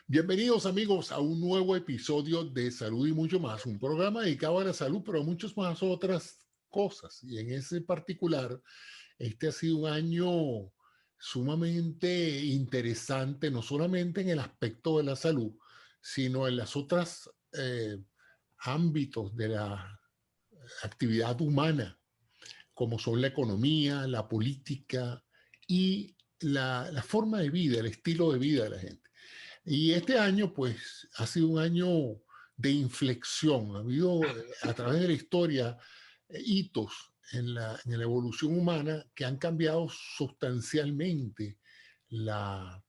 Bienvenidos amigos a un nuevo episodio de Salud y Mucho Más, un programa dedicado a la salud, pero a muchas más otras cosas. Y en ese particular, este ha sido un año sumamente interesante, no solamente en el aspecto de la salud, sino en las otras ámbitos de la actividad humana, como son la economía, la política y la forma de vida, el estilo de vida de la gente. Y este año, pues, ha sido un año de inflexión. Ha habido a través de la historia hitos en la evolución humana que han cambiado sustancialmente la,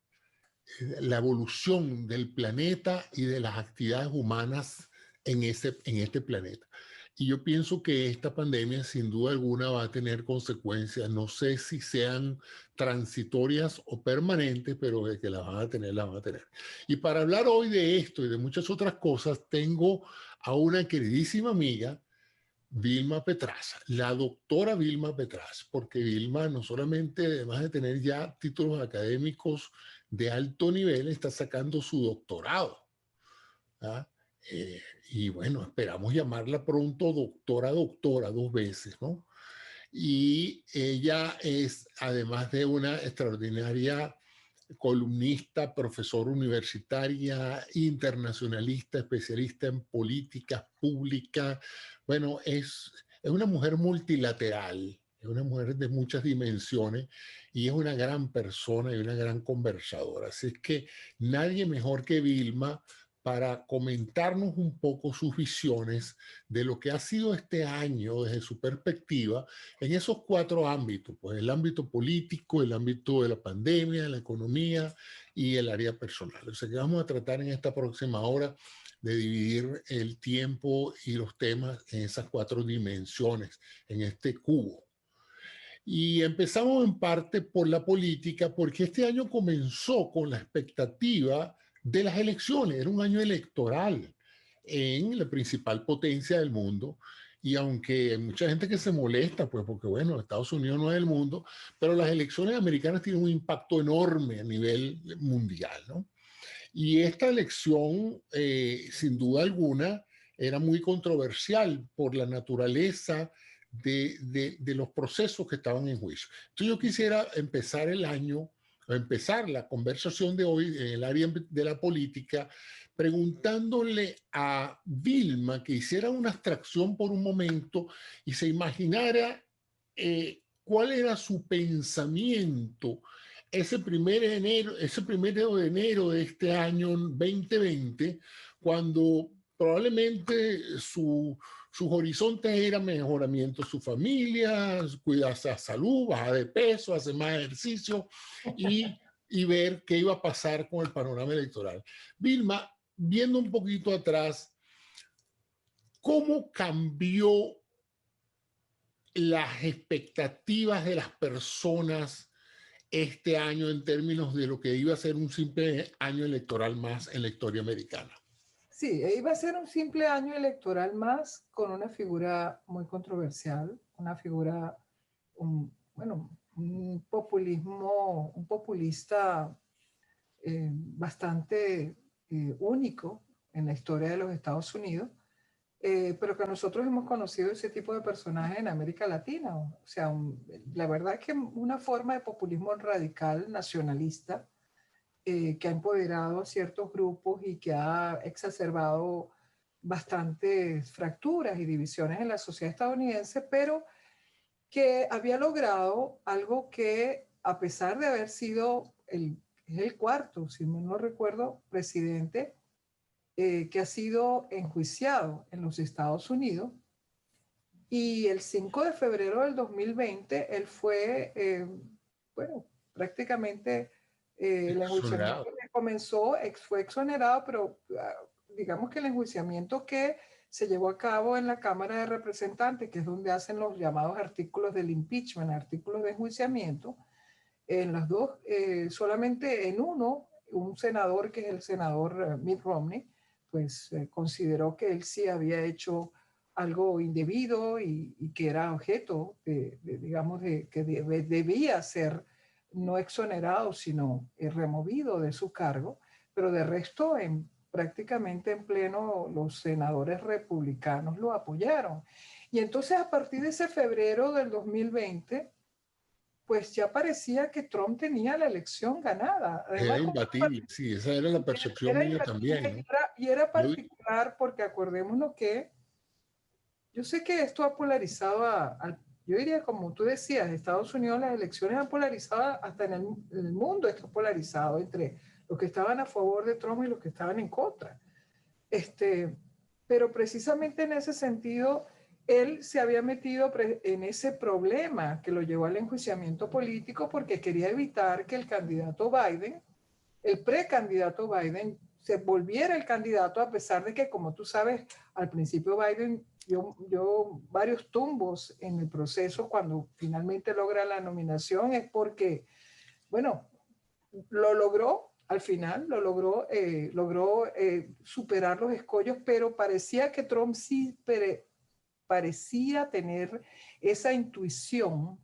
la evolución del planeta y de las actividades humanas en este planeta. Y yo pienso que esta pandemia sin duda alguna va a tener consecuencias, no sé si sean transitorias o permanentes, pero de que las van a tener, las van a tener. Y para hablar hoy de esto y de muchas otras cosas, tengo a una queridísima amiga, Vilma Petraza, la doctora Vilma Petraza, porque Vilma no solamente, además de tener ya títulos académicos de alto nivel, está sacando su doctorado. ¿Ah? Eh, y bueno, esperamos llamarla pronto doctora dos veces, ¿no? Y ella es, además de una extraordinaria columnista, profesora universitaria, internacionalista, especialista en políticas públicas. Bueno, es una mujer multilateral, es una mujer de muchas dimensiones y es una gran persona y una gran conversadora. Así es que nadie mejor que Vilma para comentarnos un poco sus visiones de lo que ha sido este año desde su perspectiva en esos cuatro ámbitos, pues el ámbito político, el ámbito de la pandemia, la economía y el área personal. O sea que vamos a tratar en esta próxima hora de dividir el tiempo y los temas en esas cuatro dimensiones, en este cubo. Y empezamos en parte por la política, porque este año comenzó con la expectativa de las elecciones, era un año electoral en la principal potencia del mundo. Y aunque hay mucha gente que se molesta, pues porque bueno, Estados Unidos no es el mundo, pero las elecciones americanas tienen un impacto enorme a nivel mundial, ¿no? Y esta elección, sin duda alguna, era muy controversial por la naturaleza de los procesos que estaban en juicio. Entonces yo quisiera empezar el año, o empezar la conversación de hoy en el área de la política, preguntándole a Vilma que hiciera una abstracción por un momento y se imaginara cuál era su pensamiento ese primero de enero de este año 2020, cuando probablemente sus horizontes eran mejoramiento de su familia, cuidarse la salud, bajar de peso, hacer más ejercicio y ver qué iba a pasar con el panorama electoral. Vilma, viendo un poquito atrás, ¿cómo cambió las expectativas de las personas este año en términos de lo que iba a ser un simple año electoral más en la historia americana? Sí, iba a ser un simple año electoral más con una figura muy controversial, una figura, bueno, un populismo, un populista bastante único en la historia de los Estados Unidos, pero que nosotros hemos conocido ese tipo de personajes en América Latina. O sea, la verdad es que una forma de populismo radical, nacionalista, que ha empoderado a ciertos grupos y que ha exacerbado bastantes fracturas y divisiones en la sociedad estadounidense, pero que había logrado algo que, a pesar de haber sido es el cuarto, si no recuerdo, presidente que ha sido enjuiciado en los Estados Unidos, y el 5 de febrero del 2020 él fue, bueno, prácticamente el enjuiciamiento Exonerado. que comenzó, fue exonerado, pero digamos que el enjuiciamiento que se llevó a cabo en la Cámara de Representantes, que es donde hacen los llamados artículos del impeachment, artículos de enjuiciamiento, en las dos, solamente en uno, un senador, que es el senador Mitt Romney, pues consideró que él sí había hecho algo indebido y que era objeto digamos, que debía ser no exonerado, sino removido de su cargo. pero de resto, prácticamente en pleno, los senadores republicanos lo apoyaron. Y entonces a partir de ese febrero del 2020, pues ya parecía que Trump tenía la elección ganada. Era Además, imbatible, sí, esa era la percepción mía también, ¿no? y era particular porque acordémonos que yo sé que esto ha polarizado yo diría, como tú decías, Estados Unidos, las elecciones han polarizado, hasta en el mundo está polarizado entre los que estaban a favor de Trump y los que estaban en contra. Pero precisamente en ese sentido, él se había metido en ese problema que lo llevó al enjuiciamiento político porque quería evitar que el candidato Biden, el precandidato Biden, se volviera el candidato, a pesar de que, como tú sabes, al principio Biden dio varios tumbos en el proceso. Cuando finalmente logra la nominación es porque, bueno, lo logró. Al final logró superar los escollos, pero parecía que Trump sí parecía tener esa intuición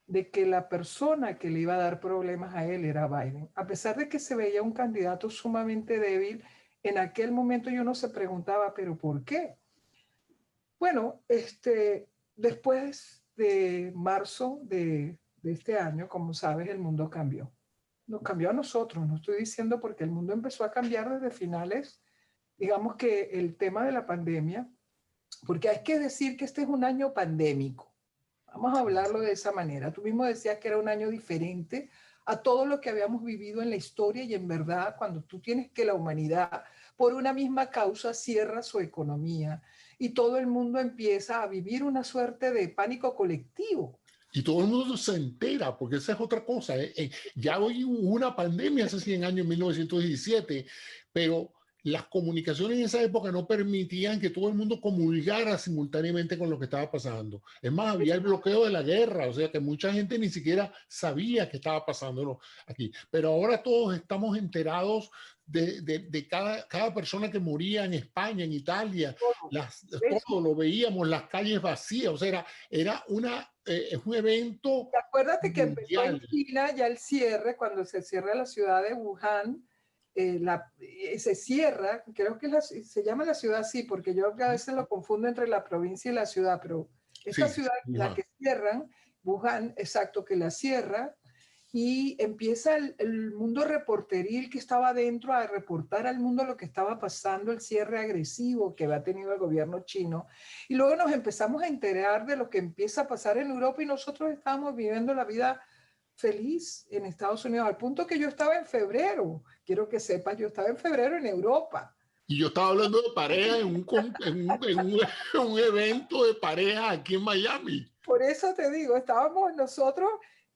de que la persona que le iba a dar problemas a él era Biden. A pesar de que se veía un candidato sumamente débil, en aquel momento yo no se preguntaba, ¿pero por qué? Bueno, después de marzo de este año, como sabes, el mundo cambió. Nos cambió a nosotros, no estoy diciendo porque el mundo empezó a cambiar desde finales, digamos que el tema de la pandemia, porque hay que decir que este es un año pandémico. Vamos a hablarlo de esa manera. Tú mismo decías que era un año diferente a todo lo que habíamos vivido en la historia y en verdad, cuando tú tienes que la humanidad, por una misma causa, cierra su economía y todo el mundo empieza a vivir una suerte de pánico colectivo. Y todo el mundo se entera, porque esa es otra cosa. Ya hoy hubo una pandemia hace 100 años, en 1917, pero las comunicaciones en esa época no permitían que todo el mundo comulgara simultáneamente con lo que estaba pasando. Es más, había el bloqueo de la guerra, o sea que mucha gente ni siquiera sabía que estaba pasando aquí. Pero ahora todos estamos enterados de cada persona que moría en España, en Italia, todo lo veíamos, las calles vacías, o sea, era es un evento Acuérdate que empezó en mundial. China ya el cierre, cuando se cierra la ciudad de Wuhan, se cierra, creo que se llama la ciudad así, porque yo a veces lo confundo entre la provincia y la ciudad, pero esta Sí, ciudad, la Wuhan. que cierran, Wuhan, exacto, que la cierra, y empieza el mundo reporteril que estaba dentro a reportar al mundo lo que estaba pasando, el cierre agresivo que había tenido el gobierno chino. Y luego nos empezamos a enterar de lo que empieza a pasar en Europa y nosotros estábamos viviendo la vida feliz en Estados Unidos, al punto que yo estaba en febrero, quiero que sepas, yo estaba en febrero en Europa. Y yo estaba hablando de pareja un evento de pareja aquí en Miami. Por eso te digo, estábamos nosotros.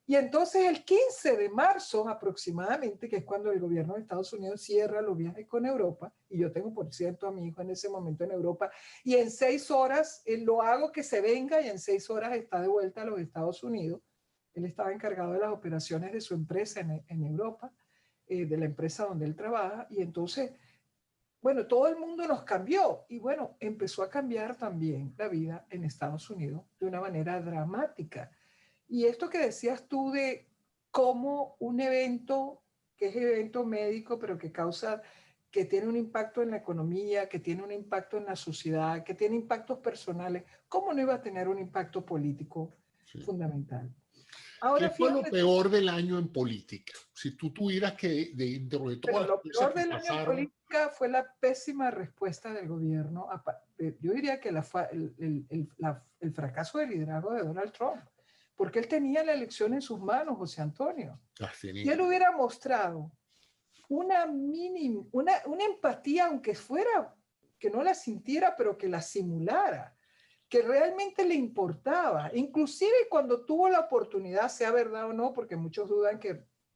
Y entonces el 15 de marzo aproximadamente, que es cuando el gobierno de Estados Unidos cierra los viajes con Europa, y yo tengo, por cierto, a mi hijo en ese momento en Europa, y en 6 horas lo hago que se venga y en 6 horas está de vuelta a los Estados Unidos. Él estaba encargado de las operaciones de su empresa en Europa, de la empresa donde él trabaja, y entonces, bueno, todo el mundo nos cambió, y bueno, empezó a cambiar también la vida en Estados Unidos de una manera dramática. Y esto que decías tú de cómo un evento, que es evento médico, pero que tiene un impacto en la economía, que tiene un impacto en la sociedad, que tiene impactos personales, ¿cómo no iba a tener un impacto político fundamental? Ahora, ¿Qué fue lo fíjate, peor del año en política? Si tú tuvieras que, dentro de todas las lo cosas peor que del año en pasaron, política fue la pésima respuesta del gobierno. Yo diría que el fracaso del liderazgo de Donald Trump, porque él tenía la elección en sus manos, José Antonio. Si él hubiera mostrado una empatía, aunque fuera que no la sintiera, pero que la simulara, que realmente le importaba, inclusive cuando tuvo la oportunidad, sea verdad o no, porque muchos dudan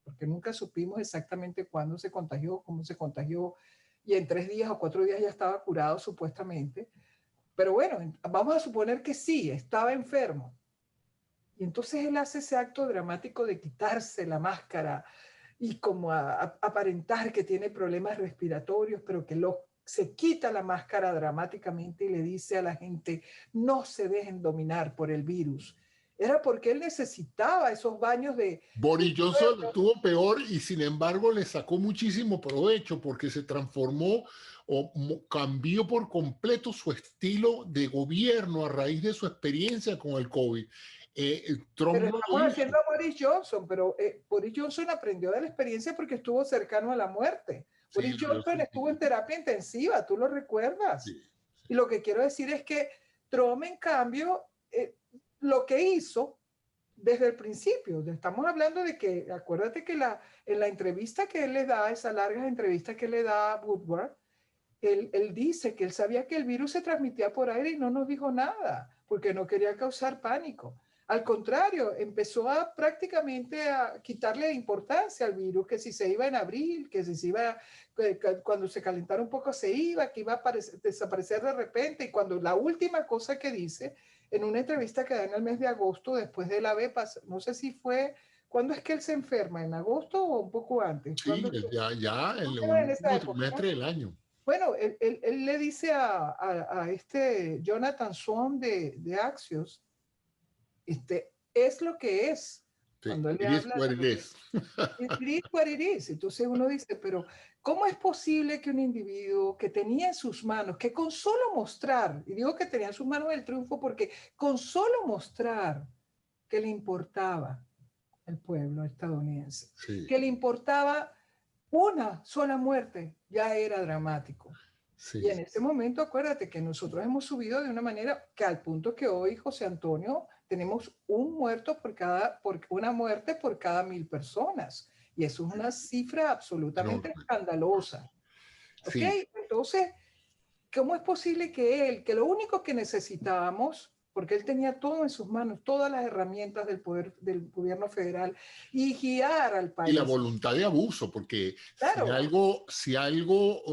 porque nunca supimos exactamente cuándo se contagió, cómo se contagió, y en 3 días o 4 días ya estaba curado supuestamente. Pero bueno, vamos a suponer que sí, estaba enfermo. Y entonces él hace ese acto dramático de quitarse la máscara y como aparentar que tiene problemas respiratorios, pero que se quita la máscara dramáticamente y le dice a la gente, no se dejen dominar por el virus. era porque él necesitaba esos baños de Boris Johnson lo tuvo peor y sin embargo le sacó muchísimo provecho porque se transformó o cambió por completo su estilo de gobierno a raíz de su experiencia con el COVID. Trump Pero no estamos lo hizo. haciendo a Boris Johnson, pero Boris Johnson aprendió de la experiencia porque estuvo cercano a la muerte. Sí, Boris Johnson estuvo en terapia intensiva, tú lo recuerdas. sí, Y lo que quiero decir es que Trump, en cambio, lo que hizo desde el principio, estamos hablando de que, acuérdate que en la entrevista que él le da, esa larga entrevista que le da a Woodward, él dice que él sabía que el virus se transmitía por aire y no nos dijo nada, porque no quería causar pánico. Al contrario, empezó a prácticamente a quitarle importancia al virus, que si se iba en abril, que si se iba, cuando se calentara un poco se iba, que iba a desaparecer de repente. Y cuando la última cosa que dice, en una entrevista que da en el mes de agosto, después de la VEPA, no sé si fue, ¿cuándo es que él se enferma? ¿En agosto o un poco antes? sí, ya en el En esa último época, ¿no? trimestre del año. Bueno, él le dice a este Jonathan Swan de Axios, es lo que es. Sí, Cuando él le it is habla what de it lo que is. it is what it is. Entonces uno dice, pero ¿cómo es posible que un individuo que tenía en sus manos, que con solo mostrar, y digo que tenía en sus manos el triunfo porque con solo mostrar que le importaba el pueblo estadounidense, Sí, que le importaba una sola muerte, ya era dramático? Y sí. en ese momento, acuérdate que nosotros hemos subido de una manera que al punto que hoy, José Antonio, tenemos una muerte por cada 1.000 personas. Y eso es una cifra absolutamente Enorme. escandalosa. ¿Ok? Sí, Entonces, ¿cómo es posible que él, que lo único que necesitábamos, porque él tenía todo en sus manos, todas las herramientas del poder del gobierno federal y guiar al y la país? voluntad de abuso, porque Claro, si algo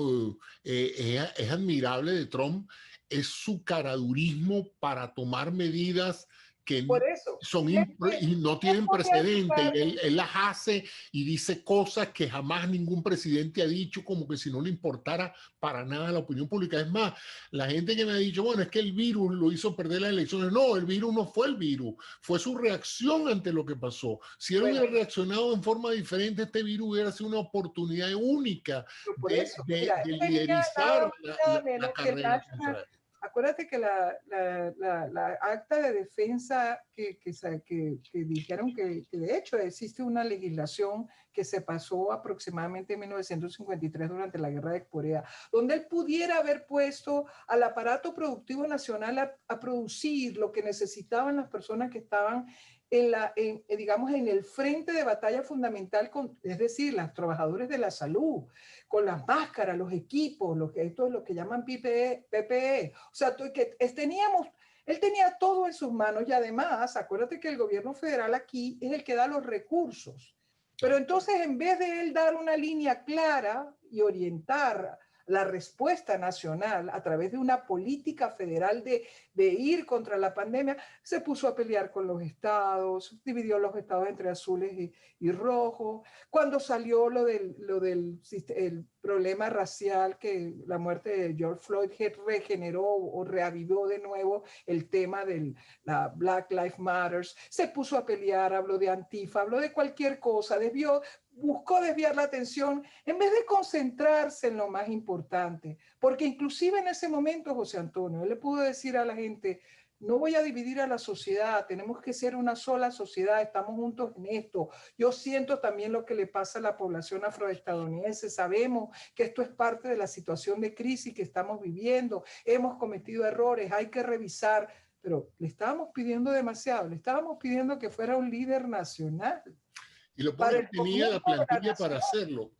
es admirable de Trump, es su caradurismo para tomar medidas que por eso. son y no ¿Quién tienen podía precedente, ocupar? y él las hace y dice cosas que jamás ningún presidente ha dicho, como que si no le importara para nada la opinión pública. Es más, la gente que me ha dicho, bueno, es que el virus lo hizo perder las elecciones. No, el virus no fue el virus, fue su reacción ante lo que pasó. Si él Bueno, hubiera reaccionado en forma diferente, este virus hubiera sido una oportunidad única por eso, mira, de él tenía liderizar nada, nada la menos que el carrera contra National. él. Acuérdate que la acta de defensa que dijeron que de hecho existe una legislación que se pasó aproximadamente en 1953 durante la guerra de Corea, donde él pudiera haber puesto al aparato productivo nacional a producir lo que necesitaban las personas que estaban digamos, en el frente de batalla fundamental, es decir, los trabajadores de la salud, con las máscaras, los equipos, esto es lo que llaman PPE. O sea, él tenía todo en sus manos y además, acuérdate que el gobierno federal aquí es el que da los recursos. Pero entonces, en vez de él dar una línea clara y orientar la respuesta nacional a través de una política federal de ir contra la pandemia, se puso a pelear con los estados, dividió los estados entre azules y rojos. Cuando salió lo del el problema racial, que la muerte de George Floyd regeneró o reavivó de nuevo el tema de la Black Lives Matter, se puso a pelear, habló de Antifa, habló de cualquier cosa, buscó desviar la atención en vez de concentrarse en lo más importante, porque inclusive en ese momento, José Antonio, él le pudo decir a la gente, no voy a dividir a la sociedad, tenemos que ser una sola sociedad, estamos juntos en esto. Yo siento también lo que le pasa a la población afroestadounidense, sabemos que esto es parte de la situación de crisis que estamos viviendo, hemos cometido errores, hay que revisar, pero le estábamos pidiendo demasiado, le estábamos pidiendo que fuera un líder nacional. Y lo Para poco el tenía la conjunto de la plantilla para nación. hacerlo.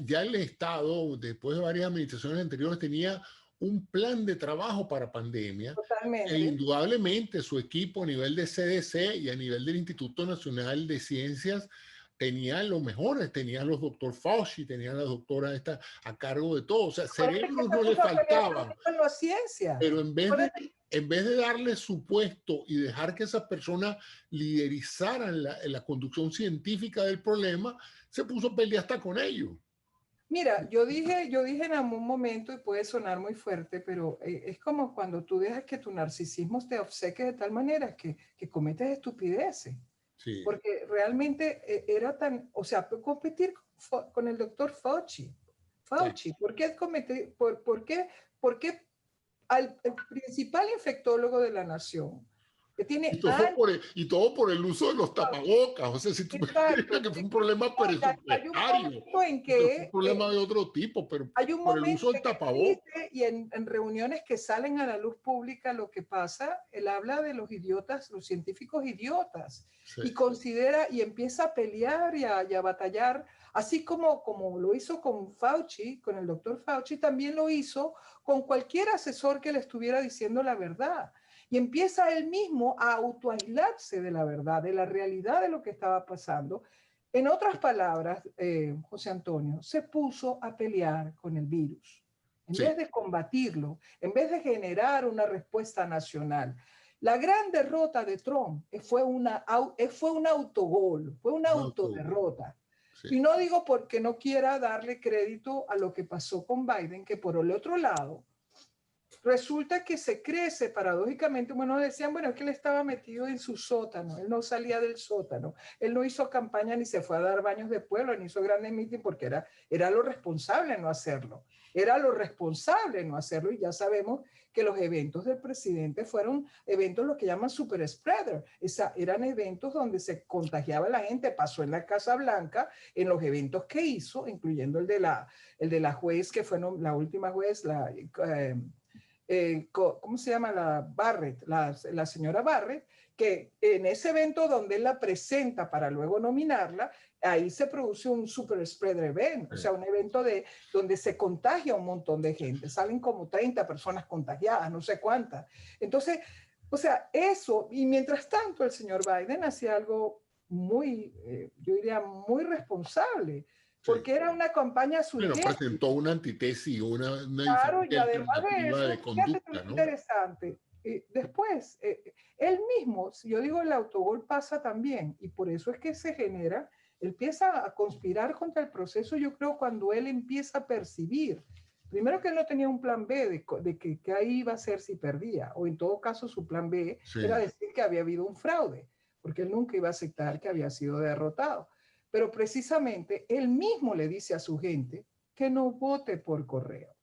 Ya el Estado, después de varias administraciones anteriores, tenía un plan de trabajo para pandemia. E Totalmente. indudablemente su equipo a nivel de CDC y a nivel del Instituto Nacional de Ciencias tenía los mejores, tenía los doctor Fauci, tenía la doctora esta a cargo de todo. O sea, Acuérdate que cerebros se no le puso a pelear faltaban, también con la ciencia. pero Acuérdate, en vez de darle su puesto y dejar que esas personas liderizaran la conducción científica del problema, se puso a pelear hasta con ellos. Mira, yo dije en algún momento, y puede sonar muy fuerte, pero es como cuando tú dejas que tu narcisismo te obceque de tal manera que cometes estupideces. Sí. Porque realmente era tan, o sea, competir con el doctor Fauci. Fauci, ¿por qué cometer, por qué el principal infectólogo de la nación, que tiene años? Y todo por el uso de los tapabocas. O sea, si tú me dices Exacto. que fue un problema Hay un presupuestario, momento en que fue un que problema de otro tipo, pero hay un por el momento uso del en que tapabocas. dice, y en reuniones que salen a la luz pública lo que pasa, él habla de los idiotas, los científicos idiotas, Sí, y considera y empieza a pelear y a batallar, así como lo hizo con Fauci, con el doctor Fauci, también lo hizo con cualquier asesor que le estuviera diciendo la verdad. Y empieza él mismo a autoaislarse de la verdad, de la realidad de lo que estaba pasando. En otras palabras, José Antonio, se puso a pelear con el virus. En sí, vez de combatirlo, en vez de generar una respuesta nacional. La gran derrota de Trump fue un autogol, fue una un autogol. autoderrota. Sí, Y no digo porque no quiera darle crédito a lo que pasó con Biden, que por el otro lado, resulta que se crece paradójicamente. Bueno, decían, bueno, es que él estaba metido en su sótano, él no salía del sótano, él no hizo campaña ni se fue a dar baños de pueblo, ni hizo grandes meetings porque era lo responsable no hacerlo, era lo responsable no hacerlo, y ya sabemos que los eventos del presidente fueron eventos lo que llaman super spreader, eran eventos donde se contagiaba la gente. Pasó en la Casa Blanca, en los eventos que hizo, incluyendo el de la juez, que fue la última juez, ¿cómo se llama? La Barrett, la señora Barrett, que en ese evento donde él la presenta para luego nominarla, ahí se produce un super spreader event, o sea, un evento donde se contagia un montón de gente, salen como 30 personas contagiadas, no sé cuántas. Entonces, o sea, eso, y mientras tanto el señor Biden hacía algo muy, yo diría, muy responsable, sí. porque era una campaña sui Bueno, generis. presentó una antítesis, una Claro, y diferente además de alternativa de eso, fíjate que conducta, es ¿no? interesante. Después, él mismo, si yo digo el autogol pasa también, y por eso es que se genera, él empieza a conspirar contra el proceso, yo creo, cuando él empieza a percibir, primero que él no tenía un plan B de que ahí iba a ser si perdía, o en todo caso su plan B era Sí. decir que había habido un fraude, porque él nunca iba a aceptar que había sido derrotado. Pero precisamente él mismo le dice a su gente que no vote por correo,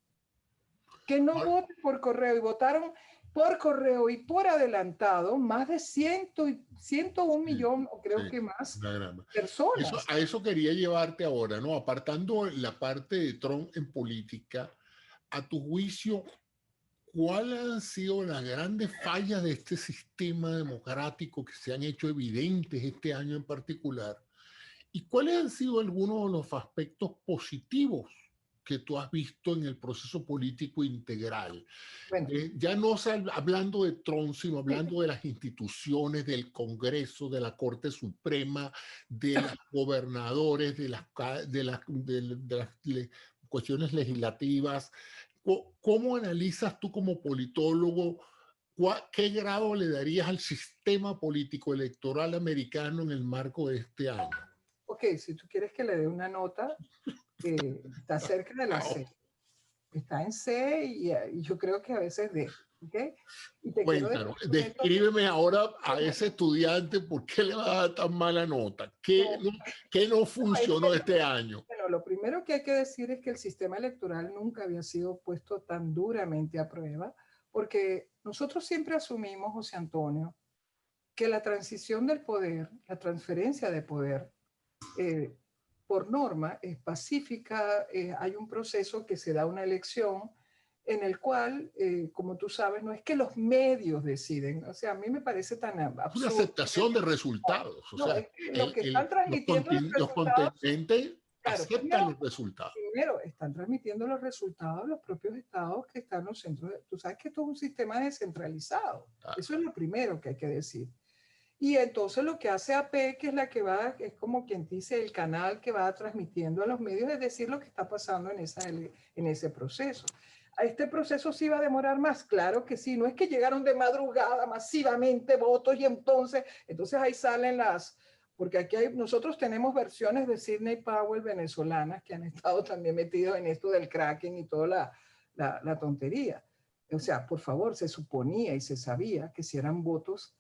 que no Ahora, voten por correo, y votaron por correo y por adelantado más de 101 sí, millón, o creo sí, que más, una grama. personas. A eso quería llevarte ahora, ¿no? Apartando la parte de Trump en política, a tu juicio, ¿cuáles han sido las grandes fallas de este sistema democrático que se han hecho evidentes este año en particular? ¿Y cuáles han sido algunos de los aspectos positivos que tú has visto en el proceso político integral? Bueno, Ya no hablando de Trump, sino hablando de las instituciones, del Congreso, de la Corte Suprema, de los gobernadores, de las cuestiones legislativas. ¿Cómo analizas tú como politólogo qué grado le darías al sistema político electoral americano en el marco de este año? ok, si tú quieres que le dé una nota, está cerca de la Wow. C. Está en C y yo creo que a veces D. ¿Ok? Y te quiero decir Cuéntanos, con esto que descríbeme ahora a ese estudiante por qué le va a dar tan mala nota. no, Qué no no, es funcionó que este año? bueno, lo primero que hay que decir es que el sistema electoral nunca había sido puesto tan duramente a prueba, porque nosotros siempre asumimos, José Antonio, que la transición del poder, la transferencia de poder, eh, por norma, es pacífica. Hay un proceso que se da una elección en el cual, como tú sabes, no es que los medios deciden. O sea, a mí me parece tan Es una absurdo. aceptación de resultados. O No, sea, es que los que están transmitiendo los los resultados, contendientes claro, aceptan los resultados. primero están transmitiendo los resultados los propios estados que están en los centros. Tú sabes que esto es un sistema descentralizado. Claro. Eso es lo primero que hay que decir. Y entonces lo que hace AP, que es la que va, es como quien dice el canal que va transmitiendo a los medios, es decir lo que está pasando en ese proceso. ¿A este proceso sí va a demorar más? Claro que sí, no es que llegaron de madrugada masivamente votos y entonces ahí salen porque aquí nosotros tenemos versiones de Sidney Powell venezolanas que han estado también metidos en esto del cracking y toda la tontería. O sea, por favor, se suponía y se sabía que si eran votos,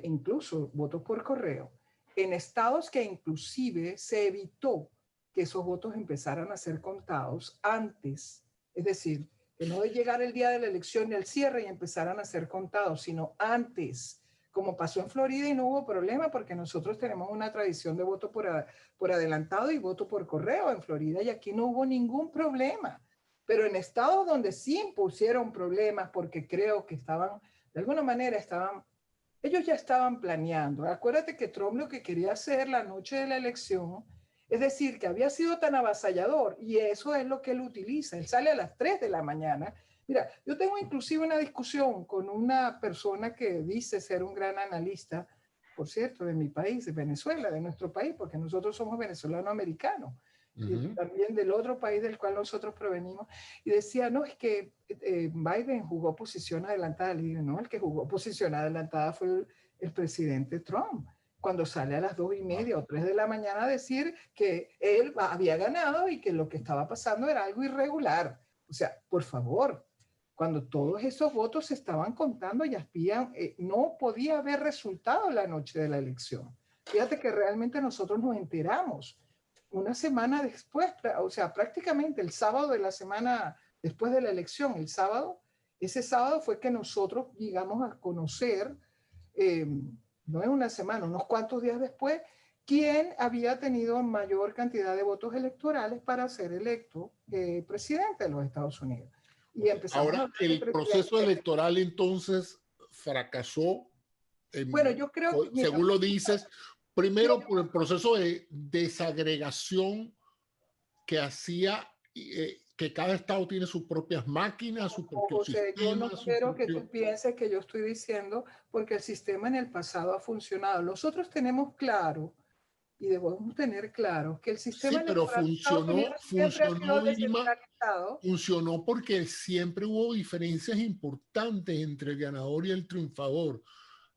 incluso votos por correo, en estados que inclusive se evitó que esos votos empezaran a ser contados antes, es decir, que no de llegar el día de la elección y el cierre y empezaran a ser contados, sino antes, como pasó en Florida y no hubo problema porque nosotros tenemos una tradición de voto por adelantado y voto por correo en Florida y aquí no hubo ningún problema. Pero en estados donde sí impusieron problemas porque creo que estaban, de alguna manera ellos ya estaban planeando. Acuérdate que Trump lo que quería hacer la noche de la elección, es decir, que había sido tan avasallador y eso es lo que él utiliza. Él sale a las 3 de la mañana. Mira, yo tengo inclusive una discusión con una persona que dice ser un gran analista, por cierto, de mi país, de Venezuela, de nuestro país, porque nosotros somos venezolano-americanos. Y también del otro país del cual nosotros provenimos, y decía, no, es que Biden jugó posición adelantada. Le digo, no, el que jugó posición adelantada fue el presidente Trump, cuando sale a las 2:30 o 3 de la mañana a decir que él había ganado y que lo que estaba pasando era algo irregular. O sea, por favor, cuando todos esos votos se estaban contando y no podía haber resultado la noche de la elección. Fíjate que realmente nosotros nos enteramos una semana después, o sea, prácticamente el sábado de la semana después de la elección, ese sábado fue que nosotros llegamos a conocer, no en una semana, unos cuantos días después, quién había tenido mayor cantidad de votos electorales para ser electo presidente de los Estados Unidos. Y empezamos Ahora, el proceso electoral entonces fracasó, bueno, yo creo, según lo dices, primero por el proceso de desagregación que hacía que cada estado tiene sus propias máquinas, su propio José, yo no sistema. quiero que tú pienses que yo estoy diciendo, porque el sistema en el pasado ha funcionado. Nosotros tenemos claro, y debemos tener claro, que el sistema Sí, pero electoral de Estados Unidos siempre ha sido Vilma, descentralizado. funcionó porque siempre hubo diferencias importantes entre el ganador y el triunfador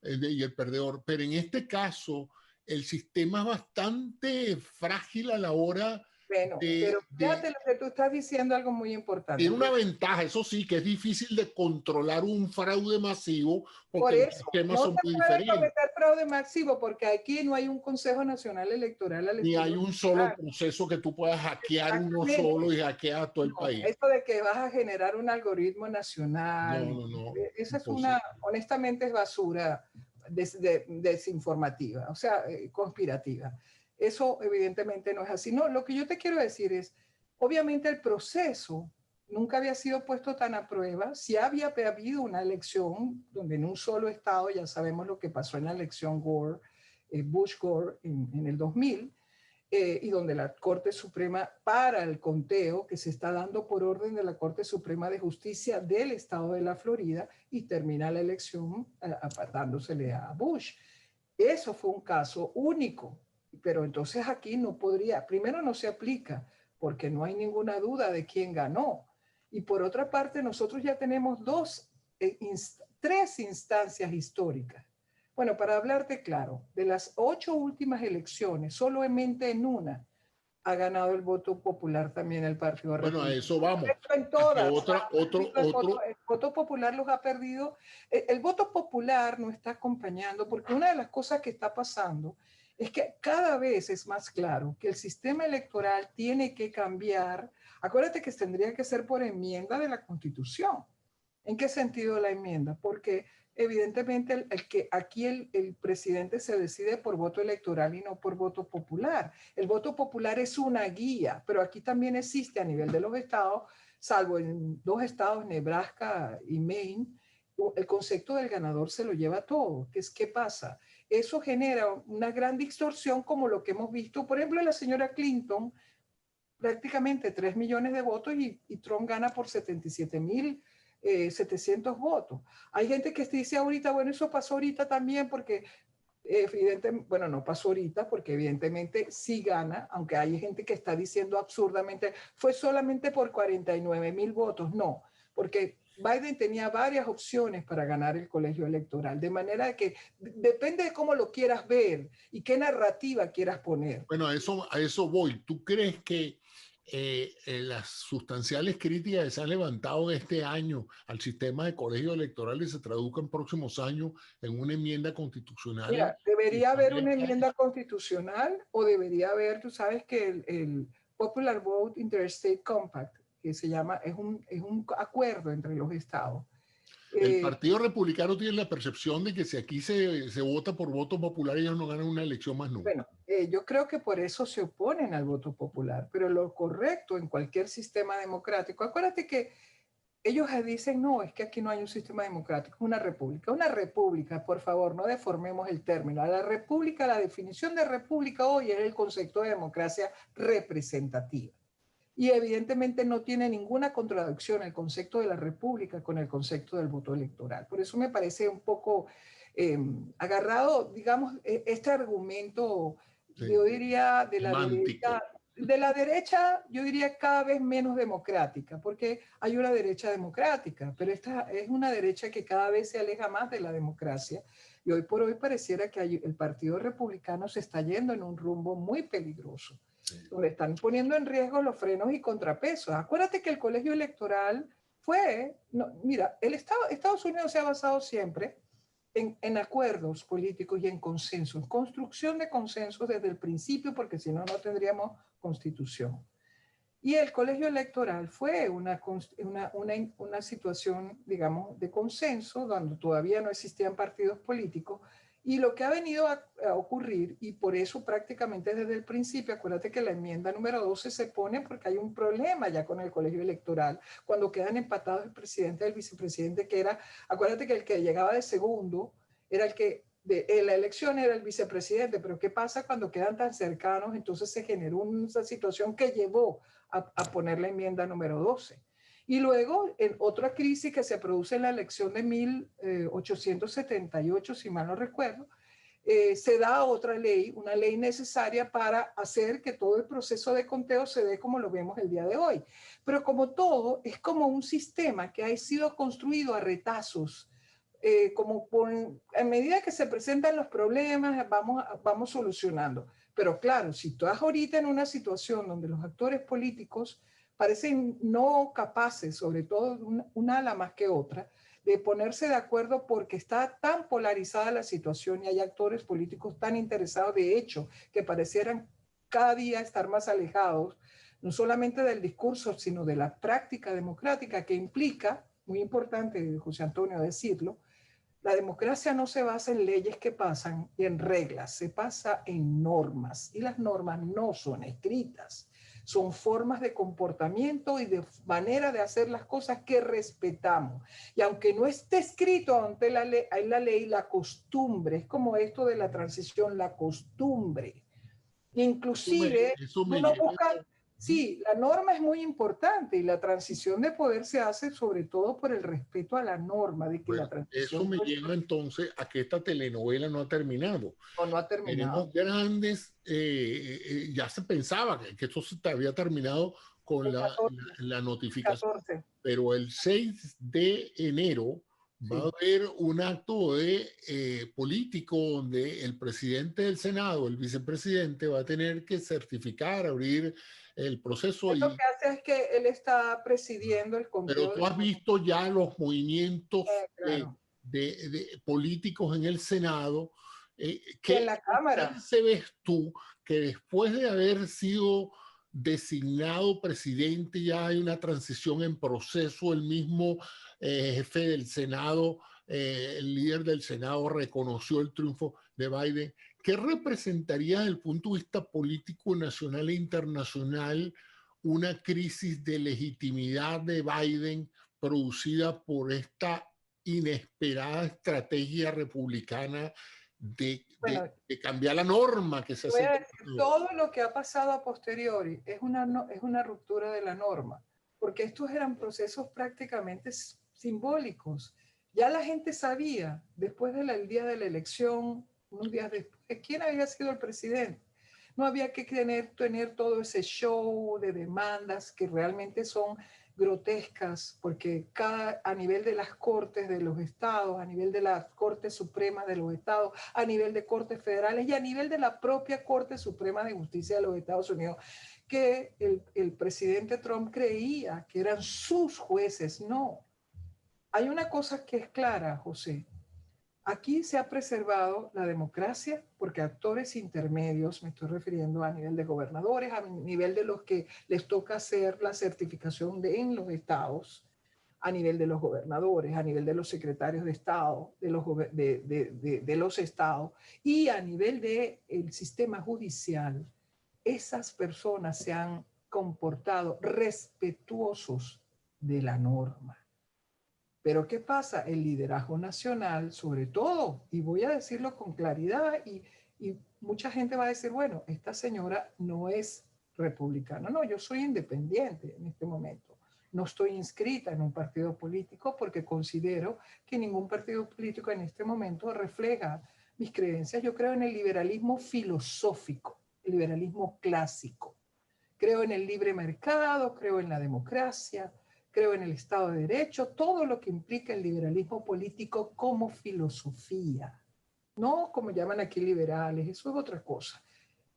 y el perdedor. Pero en este caso, el sistema es bastante frágil a la hora Bueno, pero fíjate lo que tú estás diciendo, algo muy importante. Tiene una ventaja, eso sí, que es difícil de controlar un fraude masivo porque por eso, los sistemas no son se muy puede diferentes. cometer fraude masivo porque aquí no hay un Consejo Nacional Electoral al Ni hay estilo un solo proceso que tú puedas hackear uno solo y hackear a todo el país. Eso de que vas a generar un algoritmo nacional, No. esa es una, honestamente es basura desinformativa, o sea, conspirativa. Eso evidentemente no es así. No, lo que yo te quiero decir es, obviamente el proceso nunca había sido puesto tan a prueba. Si había habido una elección donde en un solo estado, ya sabemos lo que pasó en la elección Gore, Bush-Gore en el 2000, y donde la Corte Suprema para el conteo que se está dando por orden de la Corte Suprema de Justicia del estado de la Florida y termina la elección apartándosele a Bush. Eso fue un caso único, pero entonces aquí no podría, primero no se aplica porque no hay ninguna duda de quién ganó. Y por otra parte, nosotros ya tenemos tres instancias históricas. Bueno, para hablarte claro, de las 8 últimas elecciones, solamente en una ha ganado el voto popular también el Partido Bueno, Republicano. a eso vamos. En todas. Otro. El voto popular los ha perdido. El voto popular no está acompañando, porque una de las cosas que está pasando es que cada vez es más claro que el sistema electoral tiene que cambiar. Acuérdate que tendría que ser por enmienda de la Constitución. ¿En qué sentido la enmienda? Porque evidentemente aquí el presidente se decide por voto electoral y no por voto popular. El voto popular es una guía, pero aquí también existe a nivel de los estados, salvo en 2 estados, Nebraska y Maine, el concepto del ganador se lo lleva todo. ¿Qué pasa? Eso genera una gran distorsión como lo que hemos visto, por ejemplo, la señora Clinton, prácticamente 3 millones de votos y Trump gana por 77.700 votos. Hay gente que dice ahorita, bueno, eso pasó ahorita también porque evidentemente, bueno, no pasó ahorita porque evidentemente sí gana, aunque hay gente que está diciendo absurdamente, fue solamente por 49.000 votos. No, porque Biden tenía varias opciones para ganar el colegio electoral, de manera que depende de cómo lo quieras ver y qué narrativa quieras poner. Bueno, a eso voy. ¿Tú crees que las sustanciales críticas que se han levantado este año al sistema de colegio electoral y se traduzcan en próximos años en una enmienda constitucional Mira, que debería haber una establezca enmienda constitucional o debería haber, tú sabes que el Popular Vote Interstate Compact, que se llama, es un acuerdo entre los estados. el Eh, Partido Republicano tiene la percepción de que si aquí se vota por voto popular, ellos no ganan una elección más nunca? bueno, yo creo que por eso se oponen al voto popular, pero lo correcto en cualquier sistema democrático, acuérdate que ellos dicen, no, es que aquí no hay un sistema democrático, es una república. Una república, por favor, no deformemos el término. A la república, la definición de república hoy es el concepto de democracia representativa. Y evidentemente no tiene ninguna contradicción el concepto de la república con el concepto del voto electoral. Por eso me parece un poco agarrado, digamos, este argumento, Sí. yo diría, Semántico. de la derecha, yo diría cada vez menos democrática, porque hay una derecha democrática, pero esta es una derecha que cada vez se aleja más de la democracia. Y hoy por hoy pareciera que el Partido Republicano se está yendo en un rumbo muy peligroso, Sí. donde están poniendo en riesgo los frenos y contrapesos. Acuérdate que el colegio electoral fue, no, mira, Estados Unidos se ha basado siempre en acuerdos políticos y en consensos, construcción de consensos desde el principio, porque si no, no tendríamos constitución. Y el colegio electoral fue una situación, digamos, de consenso, donde todavía no existían partidos políticos, y lo que ha venido a ocurrir, y por eso prácticamente desde el principio, acuérdate que la enmienda número 12 se pone porque hay un problema ya con el colegio electoral, cuando quedan empatados el presidente y el vicepresidente, que era, acuérdate que el que llegaba de segundo era el que la elección era el vicepresidente, pero ¿qué pasa cuando quedan tan cercanos? Entonces se generó una situación que llevó a poner la enmienda número 12. Y luego, en otra crisis que se produce en la elección de 1878, si mal no recuerdo, se da otra ley, una ley necesaria para hacer que todo el proceso de conteo se dé como lo vemos el día de hoy. Pero como todo, es como un sistema que ha sido construido a retazos, como en medida que se presentan los problemas, vamos solucionando. Pero claro, si estás ahorita en una situación donde los actores políticos parecen no capaces, sobre todo una ala más que otra, de ponerse de acuerdo porque está tan polarizada la situación y hay actores políticos tan interesados, de hecho, que parecieran cada día estar más alejados, no solamente del discurso, sino de la práctica democrática que implica, muy importante, José Antonio, decirlo, la democracia no se basa en leyes que pasan y en reglas, se basa en normas y las normas no son escritas, son formas de comportamiento y de manera de hacer las cosas que respetamos. Y aunque no esté escrito ante en la ley, la costumbre, es como esto de la transición, la costumbre. Inclusive, Eso me uno lleva. busca, sí, la norma es muy importante y la transición de poder se hace sobre todo por el respeto a la norma, de que Bueno, la eso transición me lleva entonces a que esta telenovela no ha terminado. no ha terminado. Tenemos grandes, ya se pensaba que esto se había terminado con El 14, la el notificación, 14, pero el 6 de enero va a sí. haber un acto de político donde el presidente del Senado, el vicepresidente, va a tener que certificar, abrir el proceso. Él lo que hace es que él está presidiendo el Pero conteo. tú has visto ya los movimientos Claro. de políticos en el Senado. Y en ¿Qué la Cámara. chance ves tú que después de haber sido designado presidente ya hay una transición en proceso? El mismo jefe del Senado, el líder del Senado reconoció el triunfo de Biden. ¿Qué representaría desde el punto de vista político nacional e internacional una crisis de legitimidad de Biden producida por esta inesperada estrategia republicana Bueno, de cambiar la norma que se voy hace? a decir, todo lo que ha pasado a posteriori es es una ruptura de la norma, porque estos eran procesos prácticamente simbólicos. Ya la gente sabía, después del día de la elección, unos días después, quién había sido el presidente. no había que tener todo ese show de demandas que realmente son grotescas, porque a nivel de las cortes de los estados, a nivel de las cortes supremas de los estados, a nivel de cortes federales y a nivel de la propia Corte Suprema de Justicia de los Estados Unidos, que el presidente Trump creía que eran sus jueces. No, hay una cosa que es clara, José. Aquí se ha preservado la democracia porque actores intermedios, me estoy refiriendo a nivel de gobernadores, a nivel de los que les toca hacer la certificación en los estados, a nivel de los gobernadores, a nivel de los secretarios de estado, de los estados y a nivel del sistema judicial. Esas personas se han comportado respetuosos de la norma. Pero ¿qué pasa? El liderazgo nacional, sobre todo, y voy a decirlo con claridad, y mucha gente va a decir, bueno, esta señora no es republicana. No, yo soy independiente en este momento. No estoy inscrita en un partido político porque considero que ningún partido político en este momento refleja mis creencias. Yo creo en el liberalismo filosófico, el liberalismo clásico. Creo en el libre mercado, creo en la democracia, creo en el Estado de Derecho, todo lo que implica el liberalismo político como filosofía, no como llaman aquí liberales, eso es otra cosa.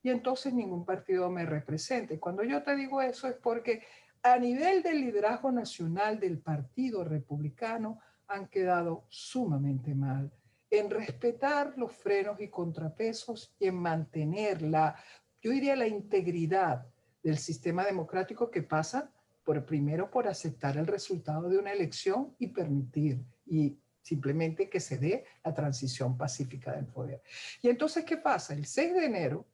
Y entonces ningún partido me represente. Cuando yo te digo eso es porque a nivel del liderazgo nacional del Partido Republicano han quedado sumamente mal en respetar los frenos y contrapesos y en mantener yo diría la integridad del sistema democrático que pasa primero por aceptar el resultado de una elección y permitir y simplemente que se dé la transición pacífica del poder. Y entonces, ¿qué pasa? El 6 de enero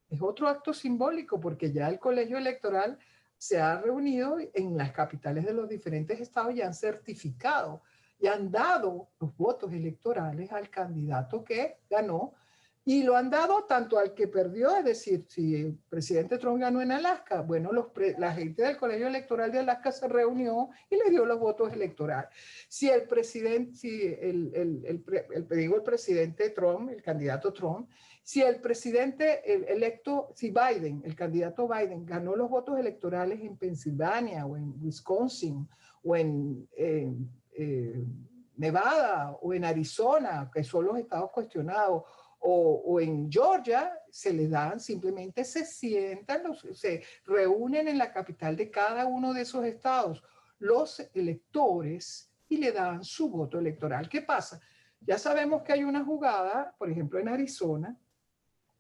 es otro acto simbólico porque ya el colegio electoral se ha reunido en las capitales de los diferentes estados y han certificado y han dado los votos electorales al candidato que ganó. Y lo han dado tanto al que perdió, es decir, si el presidente Trump ganó en Alaska, bueno, la gente del Colegio Electoral de Alaska se reunió y le dio los votos electorales. Si el presidente, el presidente Trump, el candidato Trump, si el presidente electo, si Biden, el candidato Biden, ganó los votos electorales en Pensilvania o en Wisconsin o en Nevada o en Arizona, que son los estados cuestionados, o en Georgia, se les dan, simplemente se sientan, se reúnen en la capital de cada uno de esos estados los electores y le dan su voto electoral. ¿Qué pasa? Ya sabemos que hay una jugada, por ejemplo, en Arizona,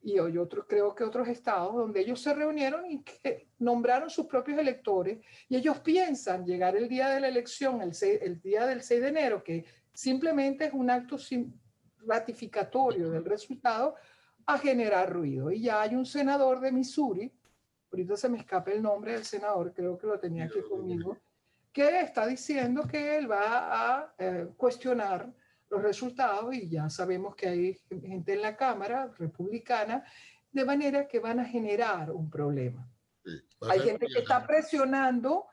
y hoy creo que otros estados, donde ellos se reunieron y que nombraron sus propios electores, y ellos piensan llegar el día de la elección, el día del 6 de enero, que simplemente es un acto ratificatorio del resultado, a generar ruido. Y ya hay un senador de Missouri, ahorita se me escapa el nombre del senador, creo que lo tenía aquí conmigo, que está diciendo que él va a cuestionar los resultados y ya sabemos que hay gente en la Cámara republicana, de manera que van a generar un problema. Sí, hay gente que está presionando,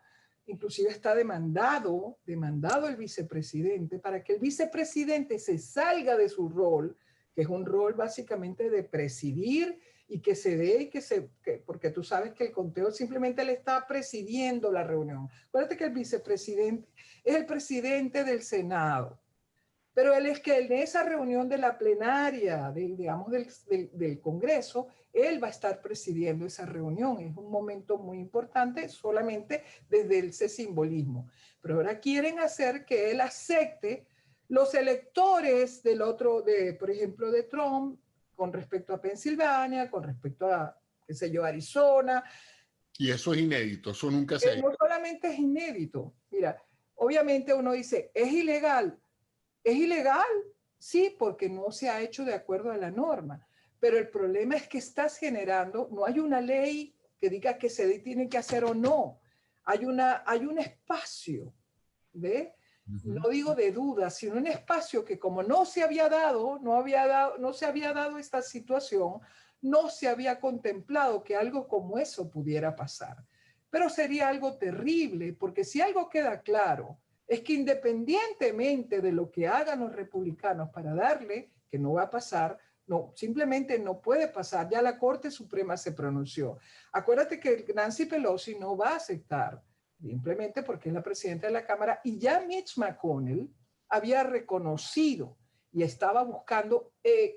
inclusive está demandado el vicepresidente para que el vicepresidente se salga de su rol, que es un rol básicamente de presidir y que se dé, porque tú sabes que el conteo simplemente le está presidiendo la reunión. Acuérdate que el vicepresidente es el presidente del Senado, pero él es que en esa reunión de la plenaria, digamos, del Congreso, él va a estar presidiendo esa reunión. Es un momento muy importante solamente desde ese simbolismo. Pero ahora quieren hacer que él acepte los electores por ejemplo, de Trump, con respecto a Pensilvania, con respecto a, qué sé yo, Arizona. Y eso es inédito, eso nunca se ha hecho. No solamente es inédito. Mira, obviamente uno dice, ¿es ilegal? ¿Es ilegal? Sí, porque no se ha hecho de acuerdo a la norma. Pero el problema es que estás generando, no hay una ley que diga que se tiene que hacer o no. Hay un espacio, ¿ve? No digo de duda, sino un espacio que como no se había dado esta situación, no se había contemplado que algo como eso pudiera pasar. Pero sería algo terrible, porque si algo queda claro, es que independientemente de lo que hagan los republicanos para darle, que no va a pasar, no, simplemente no puede pasar. Ya la Corte Suprema se pronunció. Acuérdate que Nancy Pelosi no va a aceptar, simplemente porque es la presidenta de la Cámara, y ya Mitch McConnell había reconocido y estaba buscando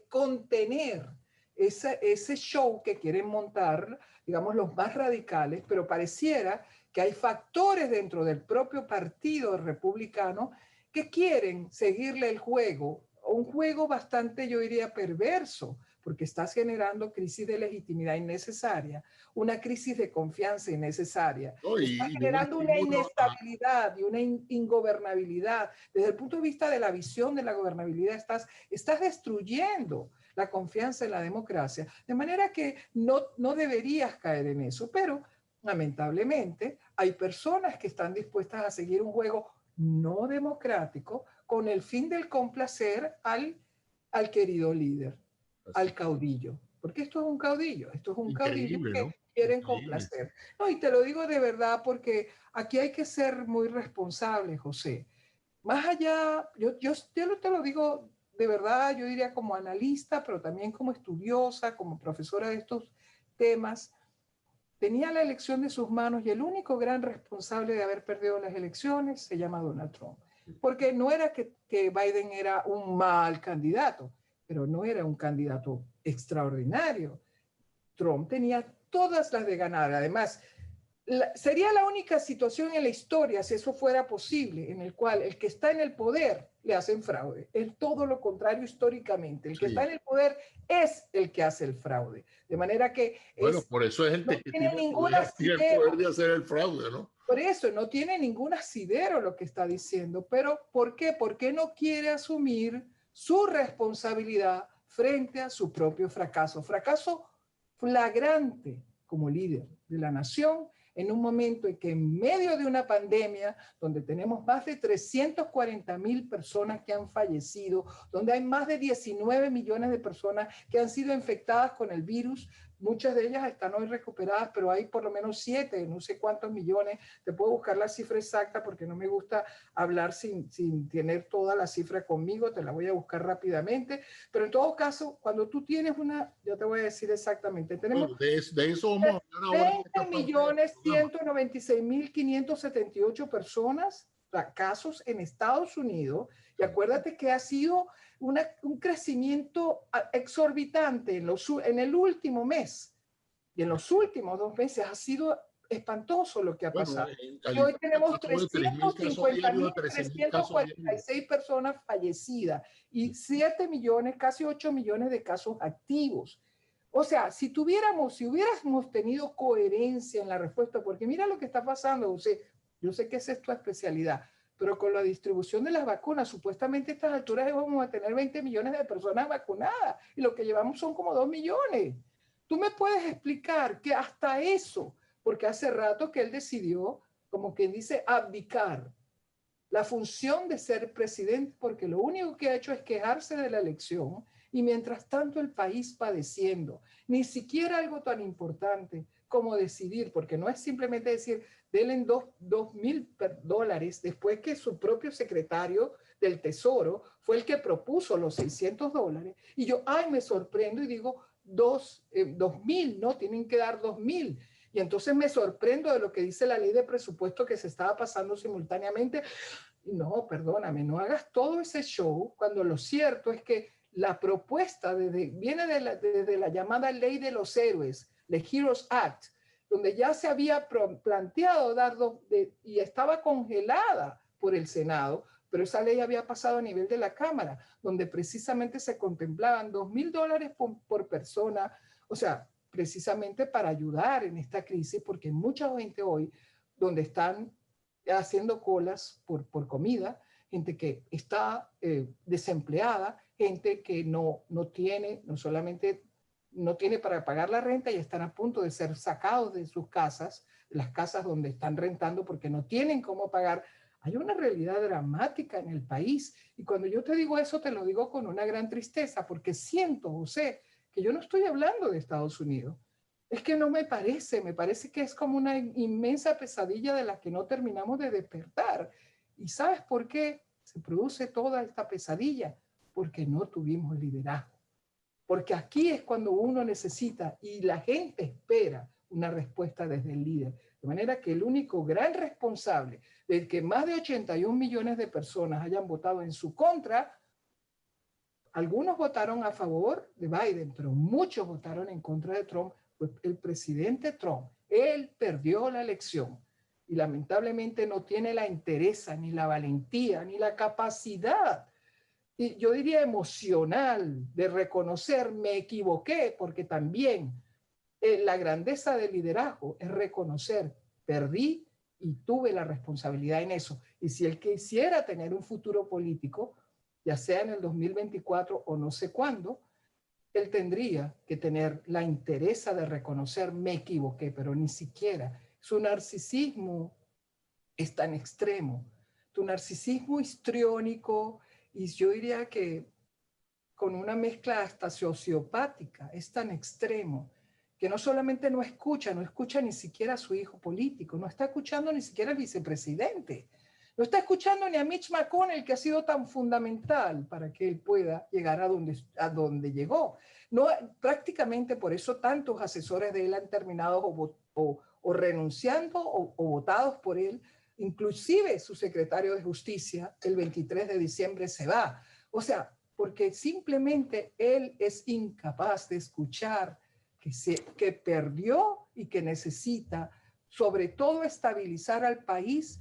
contener ese show que quieren montar, digamos, los más radicales, pero pareciera que hay factores dentro del propio partido republicano que quieren seguirle el juego, un juego bastante, yo diría, perverso, porque estás generando crisis de legitimidad innecesaria, una crisis de confianza innecesaria, No, estás y un generando una estímulo a... inestabilidad y una ingobernabilidad. Desde el punto de vista de la visión de la gobernabilidad, estás destruyendo la confianza en la democracia, de manera que no deberías caer en eso, pero lamentablemente hay personas que están dispuestas a seguir un juego no democrático con el fin del complacer al querido líder, al caudillo. Porque esto es un caudillo, esto es un caudillo Increíble, que ¿no? quieren Increíble. complacer. No, y te lo digo de verdad porque aquí hay que ser muy responsable, José. Más allá, yo te lo digo de verdad, yo diría como analista, pero también como estudiosa, como profesora de estos temas, tenía la elección de sus manos y el único gran responsable de haber perdido las elecciones se llama Donald Trump. Porque no era que Biden era un mal candidato, pero no era un candidato extraordinario. Trump tenía todas las de ganar. Además, sería la única situación en la historia, si eso fuera posible, en el cual el que está en el poder le hacen fraude. Es todo lo contrario históricamente. El que está Sí. en el poder es el que hace el fraude. De manera que Bueno, por eso es el no que tiene tiene ningún tiene el poder asidero. de hacer el fraude, ¿no? Por eso no tiene ningún asidero lo que está diciendo. Pero ¿por qué? Porque no quiere asumir su responsabilidad frente a su propio fracaso. Fracaso flagrante como líder de la nación en un momento en que en medio de una pandemia, donde tenemos más de 340,000 personas que han fallecido, donde hay más de 19 millones de personas que han sido infectadas con el virus, muchas de ellas están hoy recuperadas, pero hay por lo menos 7, no sé cuántos millones. Te puedo buscar la cifra exacta porque no me gusta hablar sin tener toda la cifra conmigo, te la voy a buscar rápidamente, pero en todo caso, cuando tú tienes yo te voy a decir exactamente, tenemos Bueno, de eso vamos a hablar ahora en esta parte del programa. 20.196.578 personas, casos en Estados Unidos, y acuérdate que ha sido un crecimiento exorbitante en el último mes, y en los últimos 2 meses ha sido espantoso lo que ha Bueno, pasado. en Y hoy California tenemos pasó de 3.000 casos diarios a 13.000 casos diarios. 350.346 personas fallecidas y 7 millones, casi 8 millones de casos activos. O sea, si hubiéramos tenido coherencia en la respuesta, porque mira lo que está pasando, yo sé que esa es tu especialidad, pero con la distribución de las vacunas, supuestamente a estas alturas vamos a tener 20 millones de personas vacunadas y lo que llevamos son como 2 millones. ¿Tú me puedes explicar que hasta eso, porque hace rato que él decidió, como quien dice, abdicar la función de ser presidente, porque lo único que ha hecho es quejarse de la elección y mientras tanto el país padeciendo, ni siquiera algo tan importante como decidir, porque no es simplemente decir, denle $2,000 después que su propio secretario del Tesoro fue el que propuso los $600. Y yo, me sorprendo y digo, 2,000, no, tienen que dar 2,000. Y entonces me sorprendo de lo que dice la ley de presupuesto que se estaba pasando simultáneamente. No, perdóname, no hagas todo ese show cuando lo cierto es que la propuesta viene de la llamada ley de los héroes, the Heroes Act, donde ya se había planteado y estaba congelada por el Senado, pero esa ley había pasado a nivel de la Cámara, donde precisamente se contemplaban $2,000 por persona, o sea, precisamente para ayudar en esta crisis, porque mucha gente hoy, donde están haciendo colas por comida, gente que está desempleada, gente que no tiene, no solamente no tiene para pagar la renta y están a punto de ser sacados de sus casas, las casas donde están rentando porque no tienen cómo pagar. Hay una realidad dramática en el país y cuando yo te digo eso te lo digo con una gran tristeza porque siento, José, que yo no estoy hablando de Estados Unidos. Es que no me parece que es como una inmensa pesadilla de la que no terminamos de despertar. ¿Y sabes por qué se produce toda esta pesadilla? Porque no tuvimos liderazgo. porque aquí es cuando uno necesita y la gente espera una respuesta desde el líder. De manera que el único gran responsable de que más de 81 millones de personas hayan votado en su contra, algunos votaron a favor de Biden, pero muchos votaron en contra de Trump, pues el presidente Trump, él perdió la elección y lamentablemente no tiene la entereza, ni la valentía, ni la capacidad, y yo diría emocional, de reconocer me equivoqué, porque también la grandeza del liderazgo es reconocer perdí y tuve la responsabilidad en eso. Y si él quisiera tener un futuro político, ya sea en el 2024 o no sé cuándo, él tendría que tener la entereza de reconocer me equivoqué, pero ni siquiera. Su narcisismo es tan extremo, tu narcisismo histriónico, y yo diría que con una mezcla hasta sociopática, es tan extremo que no solamente no escucha ni siquiera a su hijo político, no está escuchando ni siquiera al vicepresidente, no está escuchando ni a Mitch McConnell, que ha sido tan fundamental para que él pueda llegar a donde llegó. No, prácticamente por eso tantos asesores de él han terminado o renunciando o votados por él. Inclusive su secretario de Justicia, el 23 de diciembre, se va. O sea, porque simplemente él es incapaz de escuchar que perdió y que necesita, sobre todo, estabilizar al país,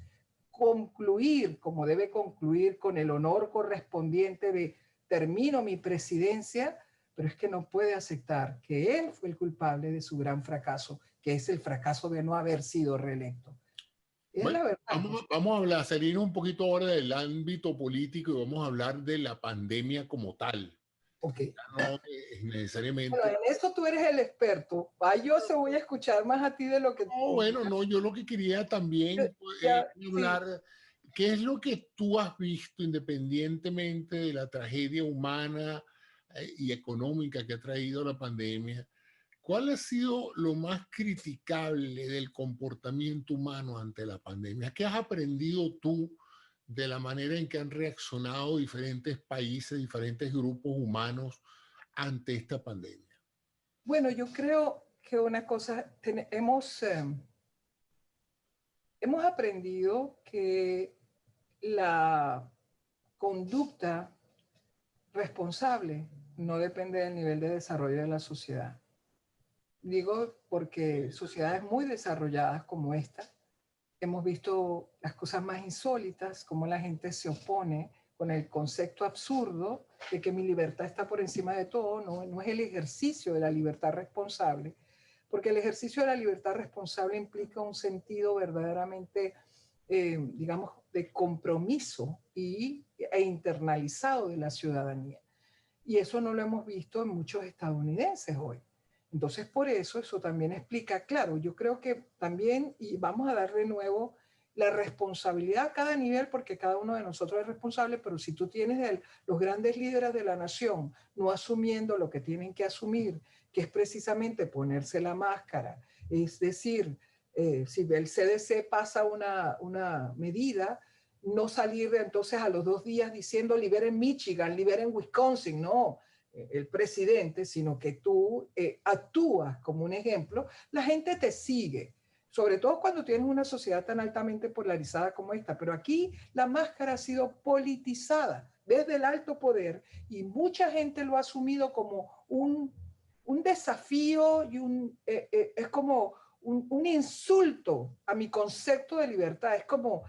concluir como debe concluir con el honor correspondiente de termino mi presidencia, pero es que no puede aceptar que él fue el culpable de su gran fracaso, que es el fracaso de no haber sido reelecto. Es Bueno, la verdad. vamos a hablar, salir un poquito ahora del ámbito político y vamos a hablar de la pandemia como tal. Ok. No necesariamente. Bueno, en eso tú eres el experto. Yo se voy a escuchar más a ti de lo que... No, bueno, no, yo lo que quería también hablar, sí, ¿qué es lo que tú has visto independientemente de la tragedia humana y económica que ha traído la pandemia? ¿Cuál ha sido lo más criticable del comportamiento humano ante la pandemia? ¿Qué has aprendido tú de la manera en que han reaccionado diferentes países, diferentes grupos humanos ante esta pandemia? Bueno, yo creo que una cosa, hemos aprendido que la conducta responsable no depende del nivel de desarrollo de la sociedad. Digo porque sociedades muy desarrolladas como esta, hemos visto las cosas más insólitas, cómo la gente se opone con el concepto absurdo de que mi libertad está por encima de todo. No es el ejercicio de la libertad responsable, porque el ejercicio de la libertad responsable implica un sentido verdaderamente, digamos, de compromiso e internalizado de la ciudadanía. Y eso no lo hemos visto en muchos estadounidenses hoy. Entonces, por eso también explica, claro, yo creo que también, y vamos a dar de nuevo la responsabilidad a cada nivel, porque cada uno de nosotros es responsable, pero si tú tienes los grandes líderes de la nación no asumiendo lo que tienen que asumir, que es precisamente ponerse la máscara, es decir, si el CDC pasa una medida, no salir entonces a los 2 días diciendo liberen Michigan, liberen Wisconsin, no, el presidente, sino que tú actúas como un ejemplo, la gente te sigue, sobre todo cuando tienes una sociedad tan altamente polarizada como esta. Pero aquí la máscara ha sido politizada desde el alto poder y mucha gente lo ha asumido como un desafío y es como un insulto a mi concepto de libertad. Es como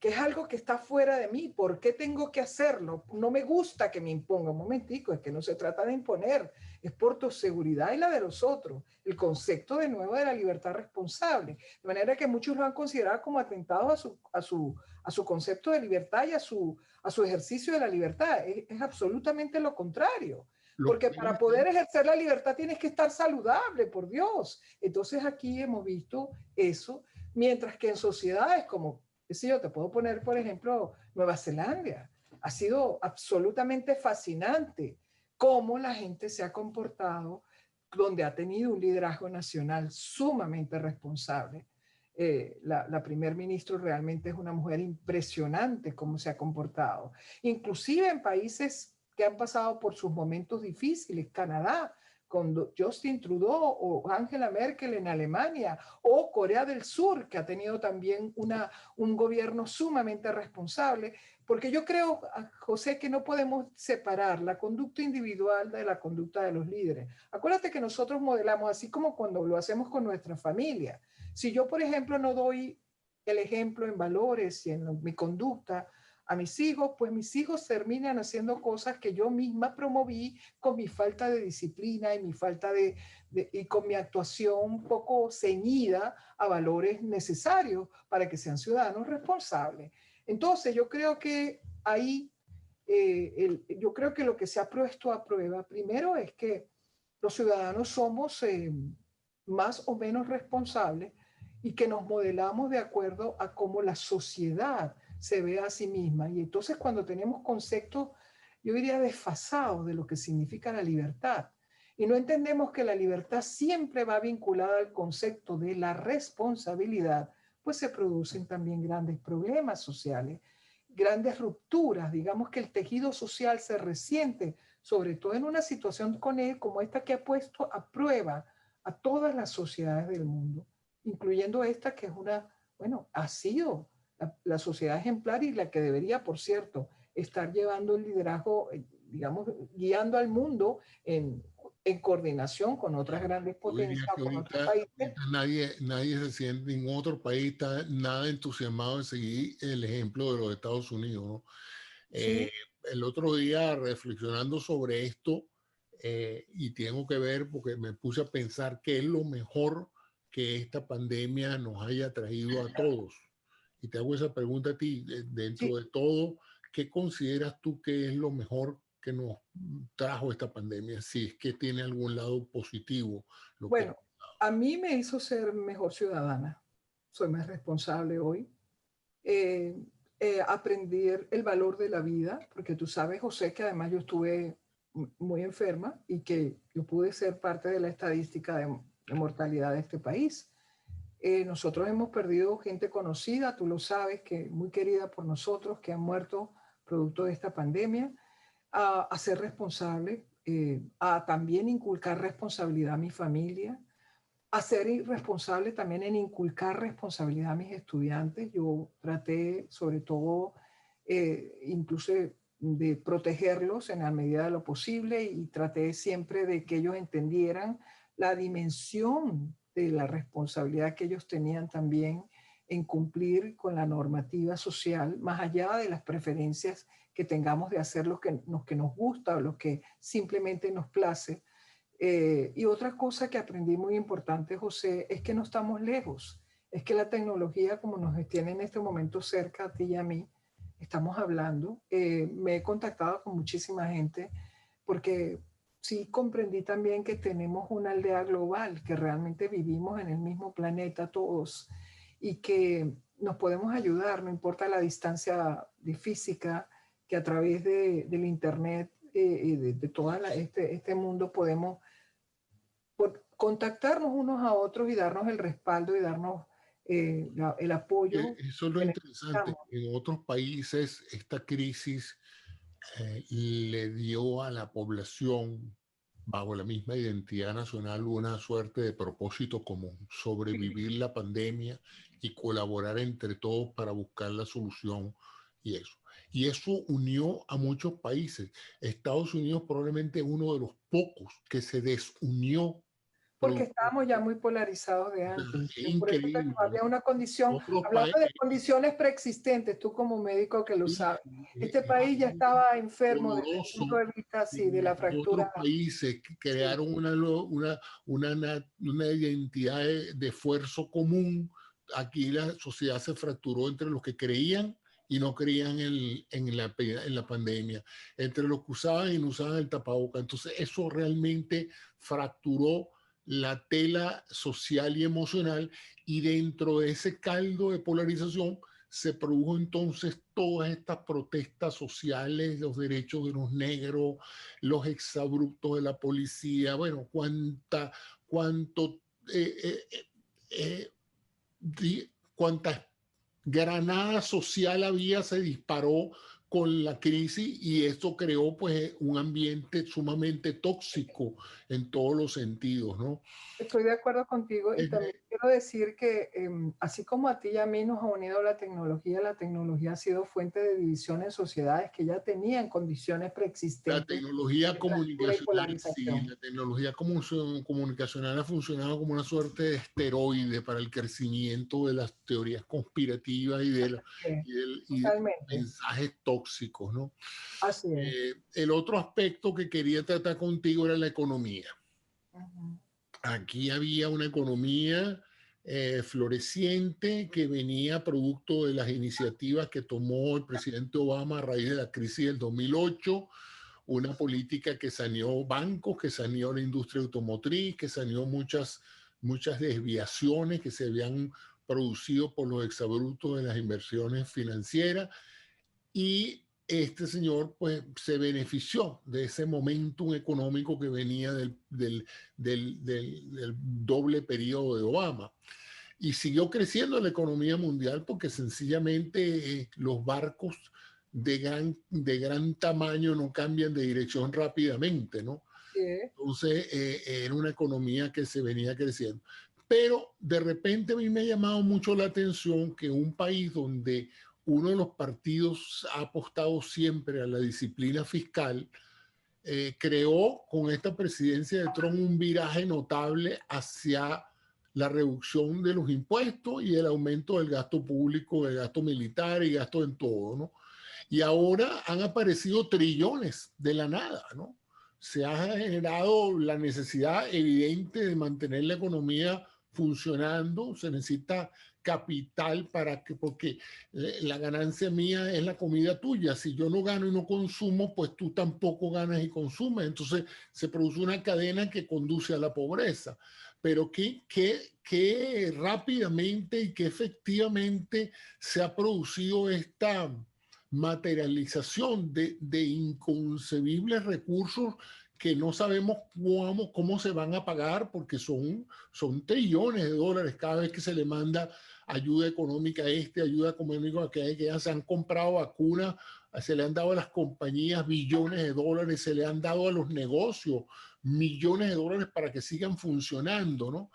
que es algo que está fuera de mí. ¿Por qué tengo que hacerlo? No me gusta que me imponga. Un momentico, es que no se trata de imponer, es por tu seguridad y la de los otros. El concepto de nuevo de la libertad responsable. De manera que muchos lo han considerado como atentados a su concepto de libertad y a su ejercicio de la libertad. Es absolutamente lo contrario. Porque para poder ejercer la libertad tienes que estar saludable, por Dios. Entonces aquí hemos visto eso, mientras que en sociedades como, si yo te puedo poner, por ejemplo, Nueva Zelanda, ha sido absolutamente fascinante cómo la gente se ha comportado, donde ha tenido un liderazgo nacional sumamente responsable. La primer ministro realmente es una mujer impresionante cómo se ha comportado. Inclusive en países que han pasado por sus momentos difíciles, Canadá, con Justin Trudeau o Angela Merkel en Alemania, o Corea del Sur, que ha tenido también un gobierno sumamente responsable, porque yo creo, José, que no podemos separar la conducta individual de la conducta de los líderes. Acuérdate que nosotros modelamos, así como cuando lo hacemos con nuestra familia. Si yo, por ejemplo, no doy el ejemplo en valores y en mi conducta a mis hijos, pues mis hijos terminan haciendo cosas que yo misma promoví con mi falta de disciplina y mi falta y con mi actuación poco ceñida a valores necesarios para que sean ciudadanos responsables. Entonces, yo creo que ahí, yo creo que lo que se ha puesto a prueba primero es que los ciudadanos somos más o menos responsables y que nos modelamos de acuerdo a cómo la sociedad se ve a sí misma. Y entonces cuando tenemos conceptos, yo diría, desfasados de lo que significa la libertad, y no entendemos que la libertad siempre va vinculada al concepto de la responsabilidad, pues se producen también grandes problemas sociales, grandes rupturas. Digamos que el tejido social se resiente, sobre todo en una situación con él como esta que ha puesto a prueba a todas las sociedades del mundo, incluyendo esta que es ha sido la sociedad ejemplar y la que debería, por cierto, estar llevando el liderazgo, digamos, guiando al mundo en coordinación con otras grandes Yo diría potencias, que con otros ahorita, países. nadie se siente, ningún otro país está nada entusiasmado de seguir el ejemplo de los Estados Unidos, ¿no? Sí, El otro día reflexionando sobre esto, y tengo que ver porque me puse a pensar qué es lo mejor que esta pandemia nos haya traído a todos. Y te hago esa pregunta a ti, dentro sí. de todo, ¿qué consideras tú que es lo mejor que nos trajo esta pandemia? Si es que tiene algún lado positivo, lo que... Bueno, a mí me hizo ser mejor ciudadana. Soy más responsable hoy. Eh, aprender el valor de la vida, porque tú sabes, José, que además yo estuve muy enferma y que yo pude ser parte de la estadística de mortalidad de este país. Nosotros hemos perdido gente conocida, tú lo sabes, que muy querida por nosotros, que han muerto producto de esta pandemia, a ser responsable, a también inculcar responsabilidad a mi familia, a ser responsable también en inculcar responsabilidad a mis estudiantes. Yo traté, sobre todo, incluso de protegerlos en la medida de lo posible, y traté siempre de que ellos entendieran la dimensión de la responsabilidad que ellos tenían también en cumplir con la normativa social, más allá de las preferencias que tengamos de hacer lo que nos gusta o lo que simplemente nos place. Y otra cosa que aprendí muy importante, José, es que no estamos lejos. Es que la tecnología, como nos tiene en este momento cerca a ti y a mí, estamos hablando. Me he contactado con muchísima gente porque sí comprendí también que tenemos una aldea global, que realmente vivimos en el mismo planeta todos y que nos podemos ayudar, no importa la distancia de física, que a través del Internet y de todo este mundo podemos contactarnos unos a otros y darnos el respaldo y darnos el apoyo Eso es lo que interesante. necesitamos. En otros países, esta crisis le dio a la población, bajo la misma identidad nacional, una suerte de propósito común: sobrevivir la pandemia y colaborar entre todos para buscar la solución y eso. Y eso unió a muchos países. Estados Unidos probablemente uno de los pocos que se desunió. Porque Producto, estábamos ya muy polarizados de o sea, antes. es Por eso increíble, había ¿no? una condición, Otros hablando de países, condiciones preexistentes, tú como médico que lo sí, sabes, este país ya estaba enfermo desde el punto doloroso. de vista En así, de la otros fractura. países que Sí, crearon una identidad de esfuerzo común. Aquí la sociedad se fracturó entre los que creían y no creían en la pandemia, entre los que usaban y no usaban el tapaboca. Entonces eso realmente fracturó la tela social y emocional, y dentro de ese caldo de polarización se produjo entonces todas estas protestas sociales, los derechos de los negros, los exabruptos de la policía, bueno, cuánto, eh, eh, cuánta granada social había, se disparó con la crisis y esto creó pues un ambiente sumamente tóxico en todos los sentidos, ¿no? Estoy de acuerdo contigo y también quiero decir que así como a ti y a mí nos ha unido la tecnología ha sido fuente de división en sociedades que ya tenían condiciones La preexistentes tecnología de fractura y comunicacional, sí, polarización. la tecnología comunicacional ha funcionado como una suerte de esteroide para el crecimiento de las teorías conspirativas y de los Totalmente. mensajes tóxicos, ¿no? Así es. El otro aspecto que quería tratar contigo era la economía. Ujú. Aquí había una economía floreciente que venía producto de las iniciativas que tomó el presidente Obama a raíz de la crisis del 2008, una política que saneó bancos, que saneó la industria automotriz, que saneó muchas desviaciones que se habían producido por los exabruptos de las inversiones financieras y este señor pues se benefició de ese momentum económico que venía del doble periodo de Obama. Y siguió creciendo la economía mundial porque sencillamente los barcos de gran tamaño no cambian de dirección rápidamente, ¿no? Así es. Entonces era una economía que se venía creciendo. Pero de repente a mí me ha llamado mucho la atención que un país donde uno de los partidos ha apostado siempre a la disciplina fiscal, creó con esta presidencia de Trump un viraje notable hacia la reducción de los impuestos y el aumento del gasto público, del gasto militar y gasto en todo, ¿no? Y ahora han aparecido trillones de la nada, ¿no? Se ha generado la necesidad evidente de mantener la economía funcionando, se necesita capital para que, porque la ganancia mía es la comida tuya. Si yo no gano y no consumo, pues tú tampoco ganas y consumes. Entonces se produce una cadena que conduce a la pobreza. Pero qué rápidamente y qué efectivamente se ha producido esta materialización de inconcebibles recursos que no sabemos cómo se van a pagar porque son trillones de dólares cada vez que se le manda ayuda económica ayuda económica que ya se han comprado vacunas, se le han dado a las compañías billones de dólares, se le han dado a los negocios millones de dólares para que sigan funcionando, ¿no?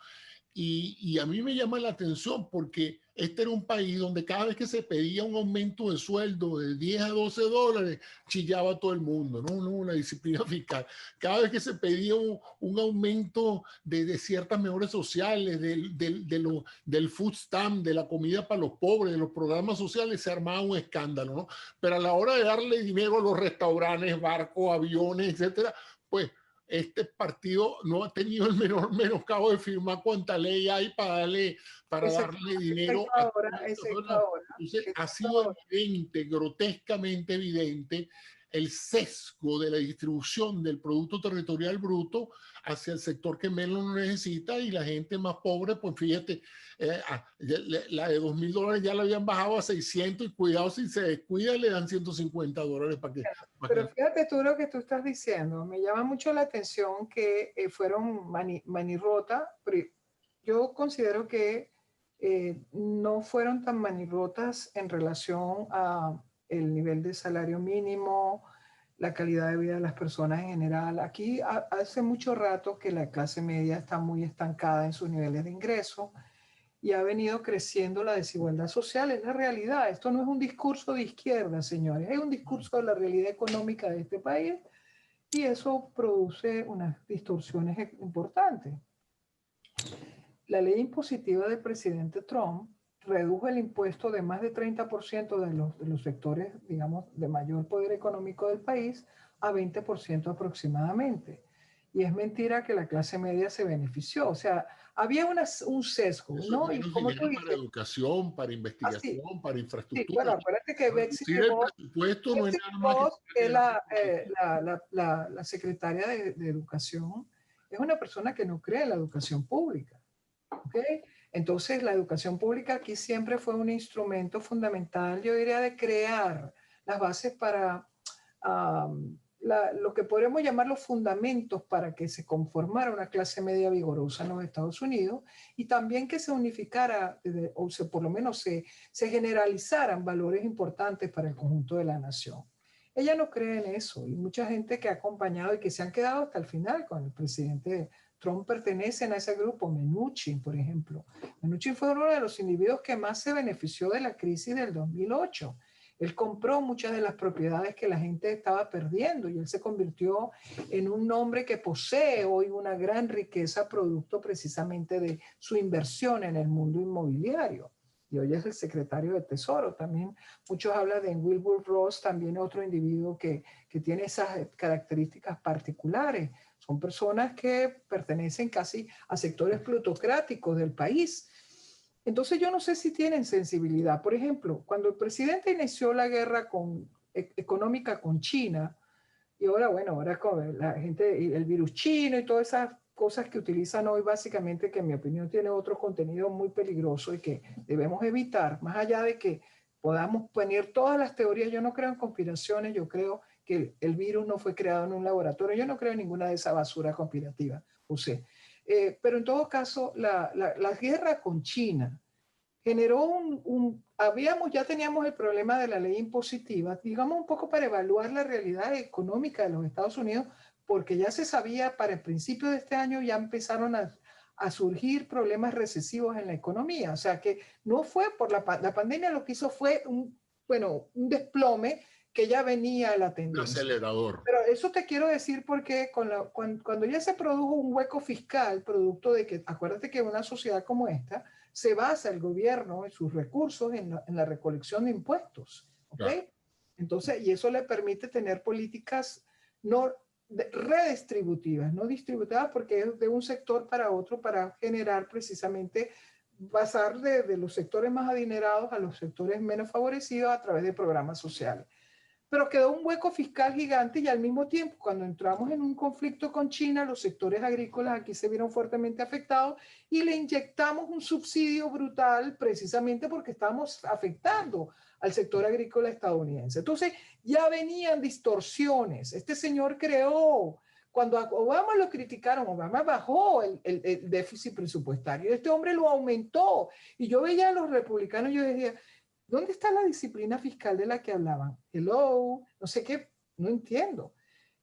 Y a mí me llama la atención porque este era un país donde cada vez que se pedía un aumento de sueldo de 10 a 12 dólares, chillaba todo el mundo, ¿no? No, la disciplina fiscal. Cada vez que se pedía un aumento de ciertas mejores sociales, del food stamp, de la comida para los pobres, de los programas sociales, se armaba un escándalo, ¿no? Pero a la hora de darle dinero a los restaurantes, barcos, aviones, etcétera, pues este partido no ha tenido el menor menoscabo de firmar cuánta ley hay para Excepto, darle dinero a ahora, todas estas excepto personas. ahora, Entonces, ha excepto sido ahora. evidente, grotescamente evidente, el sesgo de la distribución del Producto Territorial Bruto hacia el sector que menos lo necesita y la gente más pobre, pues fíjate, la de $2,000 ya la habían bajado a 600 y cuidado si se descuida le dan $150 Pero fíjate tú lo que tú estás diciendo. Me llama mucho la atención que fueron manirrota, pero yo considero que no fueron tan manirrotas en relación a el nivel de salario mínimo, la calidad de vida de las personas en general. Aquí hace mucho rato que la clase media está muy estancada en sus niveles de ingreso y ha venido creciendo la desigualdad social. Es la realidad. Esto no es un discurso de izquierda, señores. Es un discurso de la realidad económica de este país y eso produce unas distorsiones importantes. La ley impositiva del presidente Trump redujo el impuesto de más de 30% de los sectores, digamos, de mayor poder económico del país a 20% aproximadamente. Y es mentira que la clase media se benefició. O sea, había un sesgo, Eso es ¿no? Y menos como tú dinero para dices, educación, para así, investigación, para sí, infraestructura. bueno, acuérdate que Reducir el presupuesto no es Betsy nada más que DeVos, que es para la secretaria de Educación, es una persona que no cree en la educación pública. ¿Ok? Entonces, la educación pública aquí siempre fue un instrumento fundamental, yo diría, de crear las bases para lo que podríamos llamar los fundamentos para que se conformara una clase media vigorosa en los Estados Unidos y también que se unificara por lo menos se generalizaran valores importantes para el conjunto de la nación. Ella no cree en eso y mucha gente que ha acompañado y que se han quedado hasta el final con el presidente Trump pertenecen a ese grupo. Mnuchin, por ejemplo. Mnuchin fue uno de los individuos que más se benefició de la crisis del 2008. Él compró muchas de las propiedades que la gente estaba perdiendo y él se convirtió en un hombre que posee hoy una gran riqueza producto precisamente de su inversión en el mundo inmobiliario. Y hoy es el secretario de Tesoro. También muchos hablan de Wilbur Ross, también otro individuo que tiene esas características particulares. Son personas que pertenecen casi a sectores plutocráticos del país. Entonces yo no sé si tienen sensibilidad. Por ejemplo, cuando el presidente inició la guerra económica con China, y ahora, bueno, ahora con la gente, el virus chino y todas esas cosas que utilizan hoy básicamente, que en mi opinión tiene otro contenido muy peligroso y que debemos evitar, más allá de que podamos poner todas las teorías. Yo no creo en conspiraciones, yo creo que el virus no fue creado en un laboratorio, yo no creo en ninguna de esa basura conspirativa, José. Pero en todo caso, la guerra con China generó ya teníamos el problema de la ley impositiva, digamos un poco para evaluar la realidad económica de los Estados Unidos, porque ya se sabía para el principio de este año ya empezaron a surgir problemas recesivos en la economía. O sea que no fue por la pandemia, lo que hizo fue un desplome que ya venía a la tendencia. Un acelerador. Pero eso te quiero decir porque cuando ya se produjo un hueco fiscal, producto de que, acuérdate que una sociedad como esta, se basa el gobierno en sus recursos en la recolección de impuestos. ¿Okay? Claro. Entonces, y eso le permite tener políticas no redistributivas, no distributivas, porque es de un sector para otro para generar precisamente, pasar de los sectores más adinerados a los sectores menos favorecidos a través de programas sociales. Pero quedó un hueco fiscal gigante y al mismo tiempo, cuando entramos en un conflicto con China, los sectores agrícolas aquí se vieron fuertemente afectados y le inyectamos un subsidio brutal precisamente porque estábamos afectando al sector agrícola estadounidense. Entonces ya venían distorsiones. Este señor creó, cuando a Obama lo criticaron, Obama bajó el déficit presupuestario. Este hombre lo aumentó. Y yo veía a los republicanos y yo decía, ¿dónde está la disciplina fiscal de la que hablaban? Hello, no sé qué, no entiendo.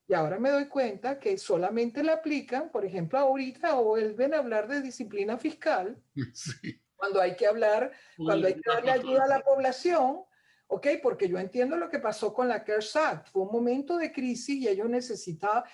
Y ahora me doy cuenta que solamente la aplican, por ejemplo, ahorita vuelven a hablar de disciplina fiscal, sí, cuando hay que hablar, cuando hay que darle ayuda a la población, ¿ok? Porque yo entiendo lo que pasó con la CARES Act. Fue un momento de crisis y ellos necesitaban,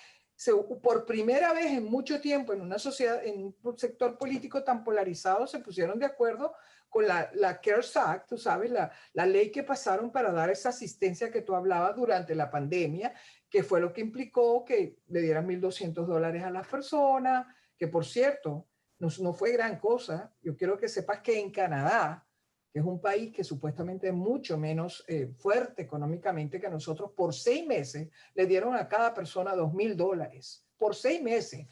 por primera vez en mucho tiempo, en una sociedad, en un sector político tan polarizado, se pusieron de acuerdo con la CARES Act, tú sabes, la ley que pasaron para dar esa asistencia que tú hablabas durante la pandemia, que fue lo que implicó que le dieran $1,200 a las personas, que por cierto, no fue gran cosa. Yo quiero que sepas que en Canadá, que es un país que supuestamente es mucho menos fuerte económicamente que nosotros, por 6 meses le dieron a cada persona $2,000 por 6 meses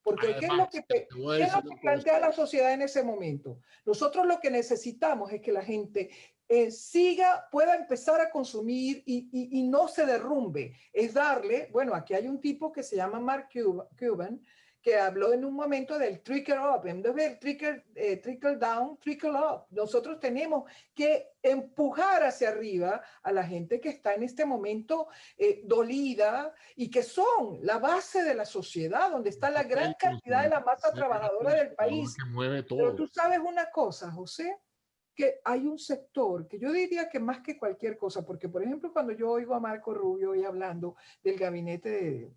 porque además, ¿qué es lo que plantea la sociedad en ese momento? Nosotros lo que necesitamos es que la gente pueda empezar a consumir y no se derrumbe. Es darle, bueno, aquí hay un tipo que se llama Mark Cuban, que habló en un momento del trickle up, en vez del trickle down, trickle up. Nosotros tenemos que empujar hacia arriba a la gente que está en este momento dolida y que son la base de la sociedad, donde está la gran cantidad de la masa trabajadora del país. Que mueve todo. Pero tú sabes una cosa, José, que hay un sector que yo diría que más que cualquier cosa, porque por ejemplo cuando yo oigo a Marco Rubio hoy hablando del gabinete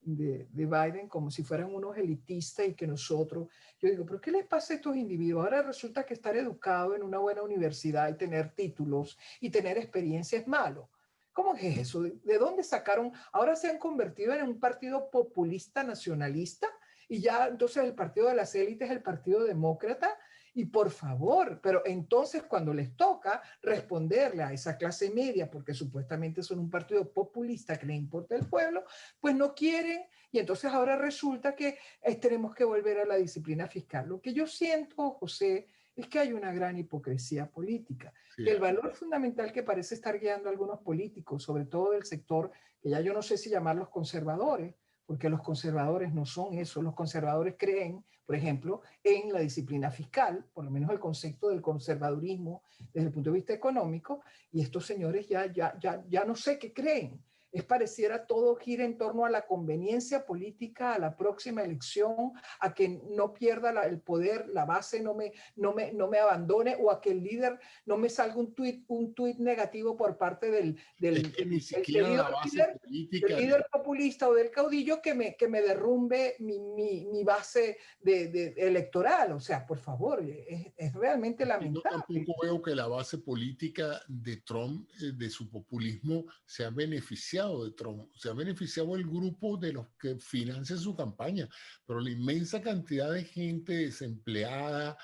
de Biden como si fueran unos elitistas y que nosotros, yo digo, ¿pero qué les pasa a estos individuos? Ahora resulta que estar educado en una buena universidad y tener títulos y tener experiencia es malo. ¿Cómo es eso? ¿De dónde sacaron? Ahora se han convertido en un partido populista nacionalista y ya entonces el partido de las élites es el partido demócrata. Y por favor, pero entonces cuando les toca responderle a esa clase media, porque supuestamente son un partido populista que le importa el pueblo, pues no quieren y entonces ahora resulta que tenemos que volver a la disciplina fiscal. Lo que yo siento, José, es que hay una gran hipocresía política. Sí, Que el valor fundamental que parece estar guiando a algunos políticos, sobre todo del sector, que ya yo no sé si llamarlos conservadores, porque los conservadores no son eso. Los conservadores creen, por ejemplo, en la disciplina fiscal, por lo menos el concepto del conservadurismo desde el punto de vista económico, y estos señores ya no sé qué creen. Es pareciera todo gira en torno a la conveniencia política, a la próxima elección, a que no pierda el poder, la base no me abandone, o a que el líder no me salga un tuit negativo por parte del es que ni siquiera la base política. del líder populista o del caudillo que me derrumbe mi base electoral. O sea, por favor, es realmente Yo lamentable. tampoco veo que la base política de Trump, de su populismo, se ha beneficiado de Trump. Se ha beneficiado el grupo de los que financian su campaña, pero la inmensa cantidad de gente desempleada,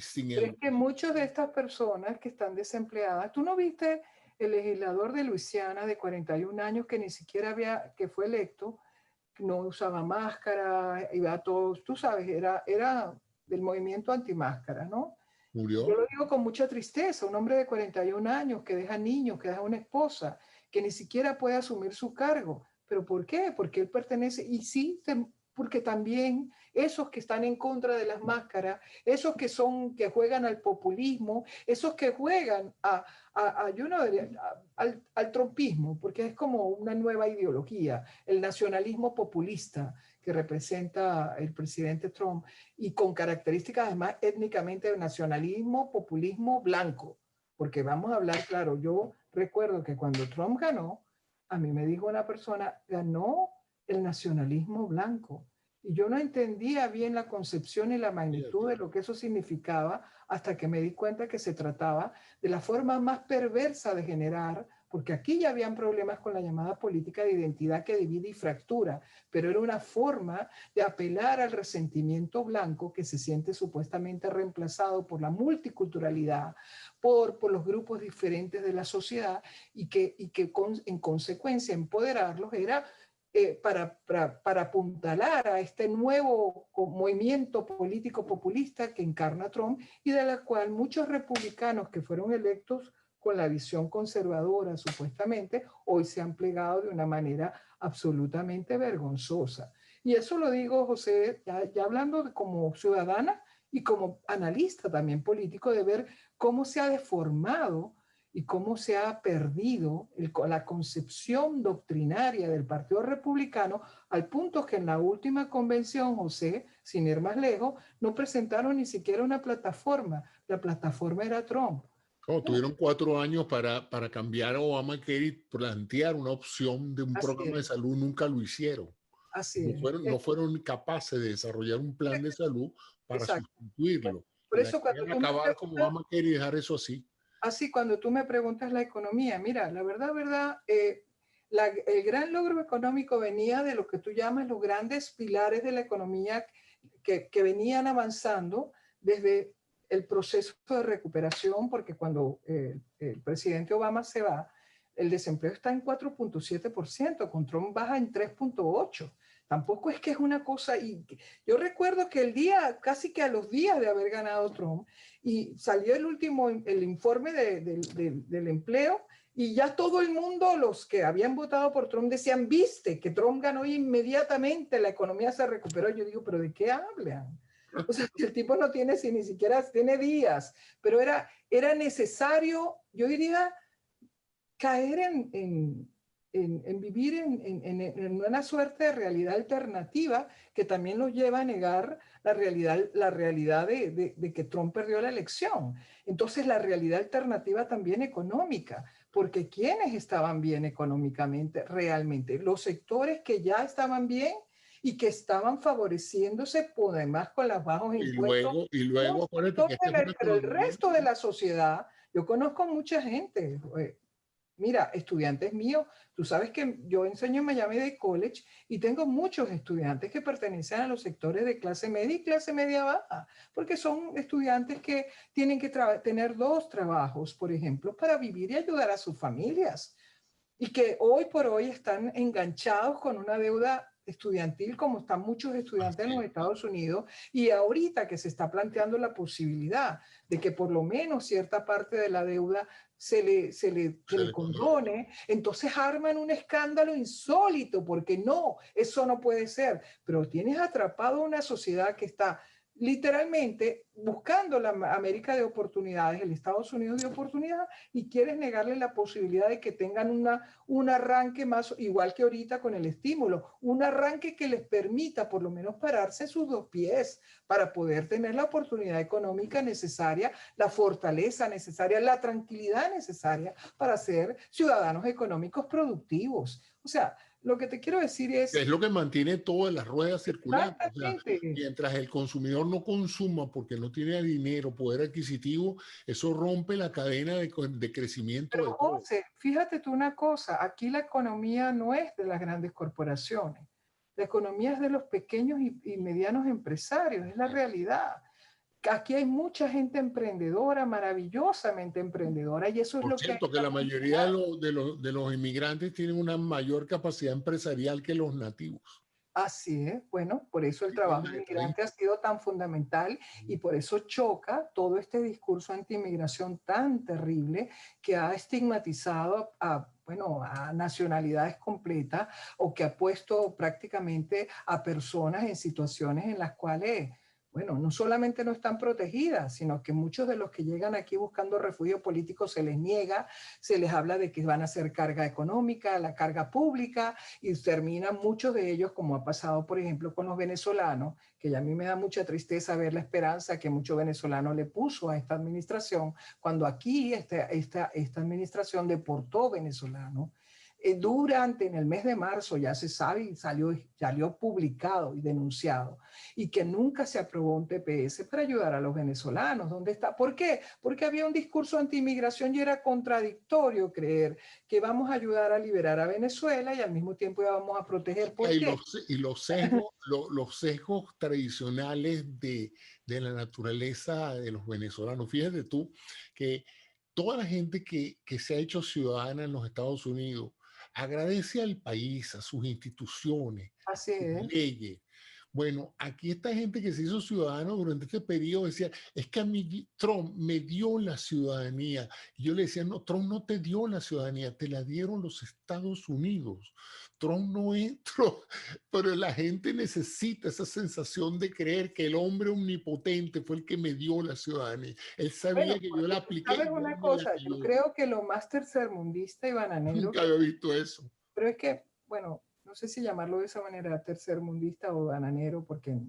sin Pero el... es que muchas de estas personas que están desempleadas, ¿tú no viste el legislador de Luisiana de 41 años que ni siquiera que fue electo, no usaba máscara, iba a todos, tú sabes, era del movimiento antimáscara, ¿no? Yo Murió. lo digo con mucha tristeza, un hombre de 41 años que deja niños, que deja una esposa, que ni siquiera puede asumir su cargo. ¿Pero por qué? Porque él pertenece, y sí, porque también esos que están en contra de las máscaras, esos que juegan al populismo, esos que juegan al trumpismo, porque es como una nueva ideología, el nacionalismo populista que representa el presidente Trump, y con características además étnicamente de nacionalismo, populismo blanco, porque vamos a hablar claro, yo recuerdo que cuando Trump ganó, a mí me dijo una persona, ganó el nacionalismo blanco. Y yo no entendía bien la concepción y la magnitud de lo que eso significaba hasta que me di cuenta que se trataba de la forma más perversa de generar, porque aquí ya habían problemas con la llamada política de identidad que divide y fractura, pero era una forma de apelar al resentimiento blanco que se siente supuestamente reemplazado por la multiculturalidad, por los grupos diferentes de la sociedad, y que en consecuencia empoderarlos era para apuntalar a este nuevo movimiento político populista que encarna Trump y de la cual muchos republicanos que fueron electos con la visión conservadora supuestamente, hoy se han plegado de una manera absolutamente vergonzosa. Y eso lo digo, José, ya hablando como ciudadana y como analista también político, de ver cómo se ha deformado y cómo se ha perdido la concepción doctrinaria del Partido Republicano, al punto que en la última convención, José, sin ir más lejos, no presentaron ni siquiera una plataforma. La plataforma era Trump. Tuvieron 4 años para cambiar a Obamacare y plantear una opción de un Así programa de es, salud, nunca lo hicieron. así es. No fueron capaces de desarrollar un plan de salud para Exacto. sustituirlo. Por eso cuando tú me Acabar como Obamacare y dejar eso así. así, cuando tú me preguntas la economía, mira, la verdad, el gran logro económico venía de lo que tú llamas los grandes pilares de la economía que venían avanzando desde el proceso de recuperación, porque cuando el presidente Obama se va, el desempleo está en 4.7%, con Trump baja en 3.8%. Tampoco es que es una cosa, y yo recuerdo que casi que a los días de haber ganado Trump, y salió el informe del empleo, y ya todo el mundo, los que habían votado por Trump, decían, viste, que Trump ganó y inmediatamente la economía se recuperó. Yo digo, ¿pero de qué hablan? O sea, el tipo no tiene, si ni siquiera tiene días, pero era necesario, yo diría, caer en vivir en una suerte de realidad alternativa que también nos lleva a negar la realidad de que Trump perdió la elección. Entonces, la realidad alternativa también económica, porque ¿quiénes estaban bien económicamente realmente? Los sectores que ya estaban bien y que estaban favoreciéndose, por además con los bajos impuestos. Y luego acuérdate que esta es una Pero el economía. resto de la sociedad, yo conozco mucha gente, mira, estudiantes míos, tú sabes que yo enseño en Miami-Dade College y tengo muchos estudiantes que pertenecen a los sectores de clase media y clase media baja, porque son estudiantes que tienen que tener 2 trabajos, por ejemplo, para vivir y ayudar a sus familias, y que hoy por hoy están enganchados con una deuda estudiantil como están muchos estudiantes en los Estados Unidos, y ahorita que se está planteando la posibilidad de que por lo menos cierta parte de la deuda se le condone, entonces arman un escándalo insólito, porque no, eso no puede ser, pero tienes atrapado una sociedad que está literalmente buscando la América de oportunidades, el Estados Unidos de oportunidad, y quieres negarle la posibilidad de que tengan un arranque más, igual que ahorita con el estímulo, un arranque que les permita por lo menos pararse sus dos pies para poder tener la oportunidad económica necesaria, la fortaleza necesaria, la tranquilidad necesaria para ser ciudadanos económicos productivos. O sea, lo que te quiero decir es lo que mantiene todas las ruedas circulando. Exactamente. O sea, mientras el consumidor no consuma porque no tiene dinero, poder adquisitivo, eso rompe la cadena de crecimiento. Pero José, fíjate tú una cosa, aquí la economía no es de las grandes corporaciones, la economía es de los pequeños y medianos empresarios, es la realidad. Aquí hay mucha gente emprendedora, maravillosamente emprendedora, y eso es lo que hay Por cierto, que la mayoría de los inmigrantes tienen una mayor capacidad empresarial que los nativos. Así es, bueno, por eso el trabajo inmigrante ha sido tan fundamental y por eso choca todo este discurso anti-inmigración tan terrible que ha estigmatizado bueno, a nacionalidades completas o que ha puesto prácticamente a personas en situaciones en las cuales, bueno, no solamente no están protegidas, sino que muchos de los que llegan aquí buscando refugio político se les niega, se les habla de que van a ser carga económica, la carga pública, y terminan muchos de ellos, como ha pasado, por ejemplo, con los venezolanos, que a mí me da mucha tristeza ver la esperanza que mucho venezolano le puso a esta administración, cuando aquí esta administración deportó venezolanos. Durante en el mes de marzo ya se sabe y salió publicado y denunciado, y que nunca se aprobó un TPS para ayudar a los venezolanos. ¿Dónde está? ¿Por qué? Porque había un discurso anti-inmigración y era contradictorio creer que vamos a ayudar a liberar a Venezuela y al mismo tiempo vamos a proteger. ¿Por qué? Y los sesgos tradicionales de la naturaleza de los venezolanos. Fíjate tú que toda la gente que se ha hecho ciudadana en los Estados Unidos agradece al país, a sus instituciones, Así sus es. leyes. Bueno, aquí esta gente que se hizo ciudadano durante este periodo decía, es que a mí Trump me dio la ciudadanía. Y yo le decía, no, Trump no te dio la ciudadanía, te la dieron los Estados Unidos. Trump no entró, pero la gente necesita esa sensación de creer que el hombre omnipotente fue el que me dio la ciudadanía. Él sabía que yo la apliqué. ¿Sabes una cosa? Yo creo que lo más tercermundista y bananero. Nunca había visto eso. Pero es que, bueno, no sé si llamarlo de esa manera, tercermundista o bananero, porque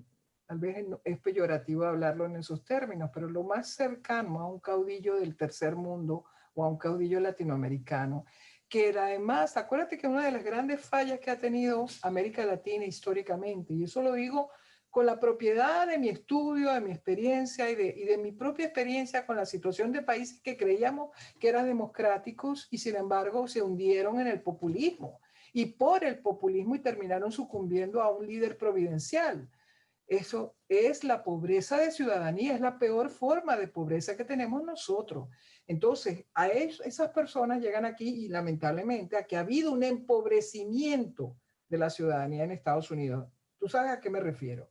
tal vez es peyorativo hablarlo en esos términos, pero lo más cercano a un caudillo del tercer mundo o a un caudillo latinoamericano, que además, acuérdate que una de las grandes fallas que ha tenido América Latina históricamente, y eso lo digo con la propiedad de mi estudio, de mi experiencia y de mi propia experiencia con la situación de países que creíamos que eran democráticos y sin embargo se hundieron en el populismo y por el populismo y terminaron sucumbiendo a un líder providencial. Eso es la pobreza de ciudadanía, es la peor forma de pobreza que tenemos nosotros. Entonces, esas personas llegan aquí y lamentablemente a que ha habido un empobrecimiento de la ciudadanía en Estados Unidos. ¿Tú sabes a qué me refiero?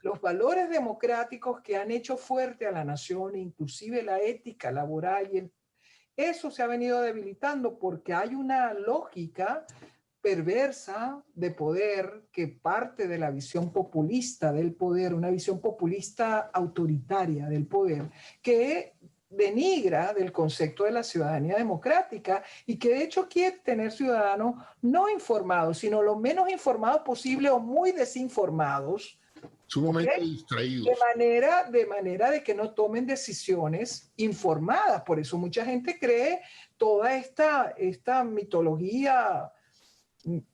Los valores democráticos que han hecho fuerte a la nación, inclusive la ética laboral, eso se ha venido debilitando porque hay una lógica perversa de poder que parte de la visión populista del poder, una visión populista autoritaria del poder, que denigra del concepto de la ciudadanía democrática y que de hecho quiere tener ciudadanos no informados, sino lo menos informados posible o muy desinformados, sumamente distraídos. De manera de que no tomen decisiones informadas. Por eso mucha gente cree toda esta mitología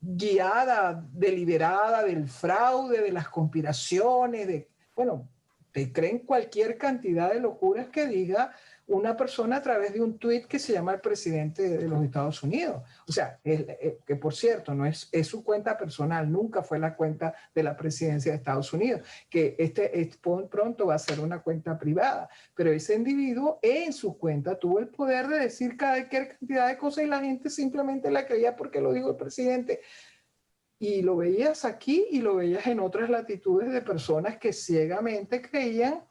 guiada, deliberada del fraude, de las conspiraciones, bueno, te creen cualquier cantidad de locuras que diga una persona a través de un tuit que se llama el presidente de los Estados Unidos. O sea, que por cierto, no es su cuenta personal, nunca fue la cuenta de la presidencia de Estados Unidos, que pronto va a ser una cuenta privada, pero ese individuo en su cuenta tuvo el poder de decir cualquier cantidad de cosas y la gente simplemente la creía porque lo dijo el presidente. Y lo veías aquí y lo veías en otras latitudes de personas que ciegamente creían,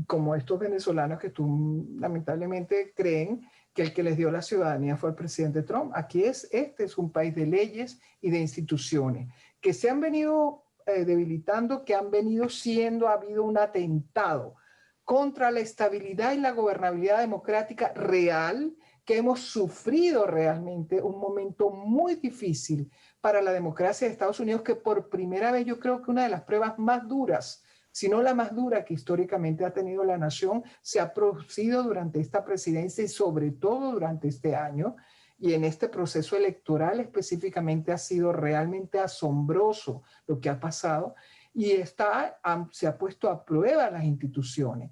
como estos venezolanos que tú lamentablemente creen que el que les dio la ciudadanía fue el presidente Trump. Aquí este es un país de leyes y de instituciones que se han venido debilitando, que han venido siendo, ha habido un atentado contra la estabilidad y la gobernabilidad democrática real, que hemos sufrido realmente un momento muy difícil para la democracia de Estados Unidos, que por primera vez yo creo que una de las pruebas más duras, si no la más dura que históricamente ha tenido la nación, se ha producido durante esta presidencia y sobre todo durante este año. Y en este proceso electoral específicamente ha sido realmente asombroso lo que ha pasado y se ha puesto a prueba las instituciones.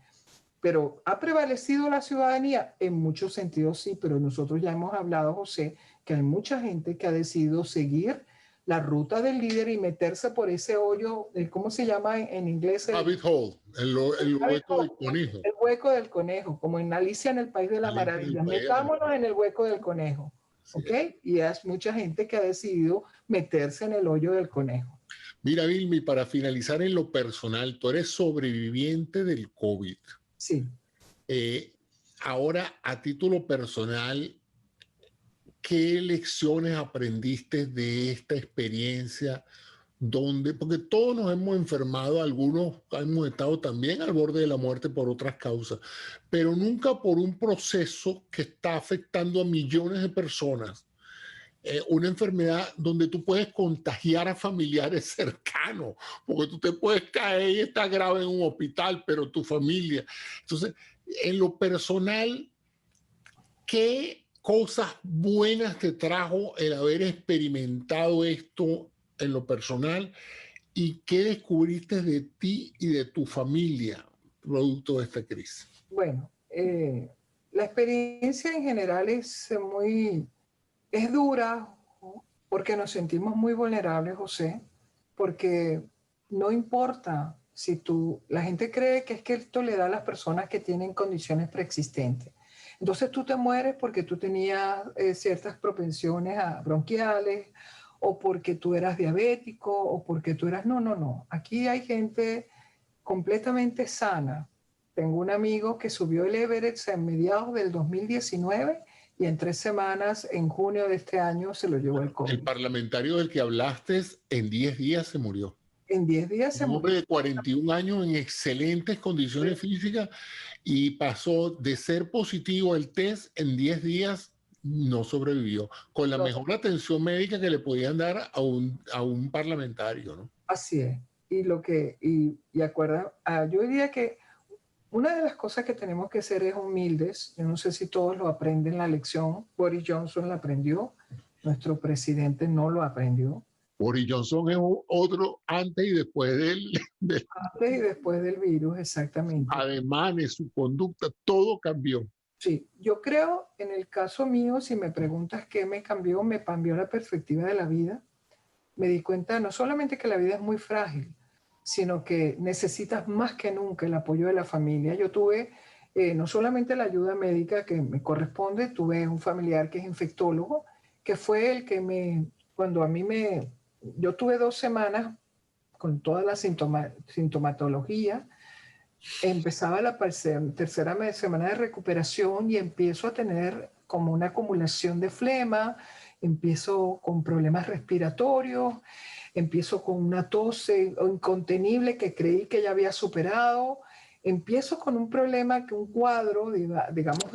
Pero ¿ha prevalecido la ciudadanía? En muchos sentidos sí, pero nosotros ya hemos hablado, José, que hay mucha gente que ha decidido seguir la ruta del líder y meterse por ese hoyo, ¿cómo se llama en inglés? Rabbit hole, el hueco del conejo. El hueco del conejo, como en Alicia en el País de las Maravillas. Metámonos en el hueco del conejo, ¿ok? Y hay mucha gente que ha decidido meterse en el hoyo del conejo. Mira, Vilmi, para finalizar en lo personal, tú eres sobreviviente del COVID. Sí. Ahora, a título personal, ¿qué lecciones aprendiste de esta experiencia? Porque todos nos hemos enfermado, algunos hemos estado también al borde de la muerte por otras causas, pero nunca por un proceso que está afectando a millones de personas. Una enfermedad donde tú puedes contagiar a familiares cercanos, porque tú te puedes caer y estar grave en un hospital, pero tu familia. Entonces, en lo personal, ¿qué cosas buenas te trajo el haber experimentado esto en lo personal? ¿Y qué descubriste de ti y de tu familia producto de esta crisis? Bueno, la experiencia en general es dura porque nos sentimos muy vulnerables, José, porque no importa si la gente cree que es que esto le da a las personas que tienen condiciones preexistentes. Entonces tú te mueres porque tú tenías ciertas propensiones a bronquiales o porque tú eras diabético o porque tú eras... No, no, no. Aquí hay gente completamente sana. Tengo un amigo que subió el Everest en mediados del 2019 y en 3 semanas, en junio de este año, se lo llevó el COVID. El parlamentario del que hablaste en 10 días se murió. En 10 días se murió. Un hombre murió. de 41 años en excelentes condiciones físicas y pasó de ser positivo el test en 10 días, no sobrevivió, con la mejor atención médica que le podían dar a un parlamentario, ¿no? Así es. Y acuerda, yo diría que una de las cosas que tenemos que ser es humildes. Yo no sé si todos lo aprenden la lección. Boris Johnson la aprendió, nuestro presidente no lo aprendió. Boris Johnson es otro antes y después Antes y después del virus, exactamente. Ademanes, su conducta, todo cambió. Sí, yo creo, en el caso mío, si me preguntas qué me cambió la perspectiva de la vida. Me di cuenta no solamente que la vida es muy frágil, sino que necesitas más que nunca el apoyo de la familia. Yo tuve no solamente la ayuda médica que me corresponde, tuve un familiar que es infectólogo, que fue el que cuando yo tuve 2 semanas con toda la sintomatología, empezaba la tercera semana de recuperación y empiezo a tener como una acumulación de flema, empiezo con problemas respiratorios, empiezo con una tos incontenible que creí que ya había superado, empiezo con un problema, un cuadro, digamos,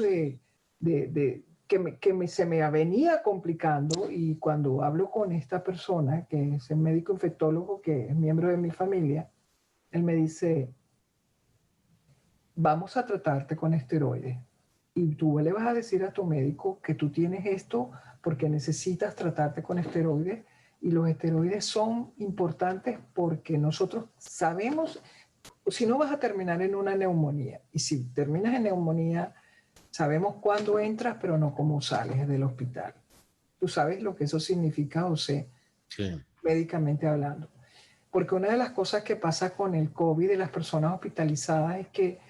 se me venía complicando, y cuando hablo con esta persona, que es el médico infectólogo, que es miembro de mi familia, él me dice: vamos a tratarte con esteroides. Y tú le vas a decir a tu médico que tú tienes esto porque necesitas tratarte con esteroides. Y los esteroides son importantes porque nosotros sabemos, si no vas a terminar en una neumonía. Y si terminas en neumonía, sabemos cuándo entras, pero no cómo sales del hospital. Tú sabes lo que eso significa, José, sí, médicamente hablando. Porque una de las cosas que pasa con el COVID y las personas hospitalizadas es que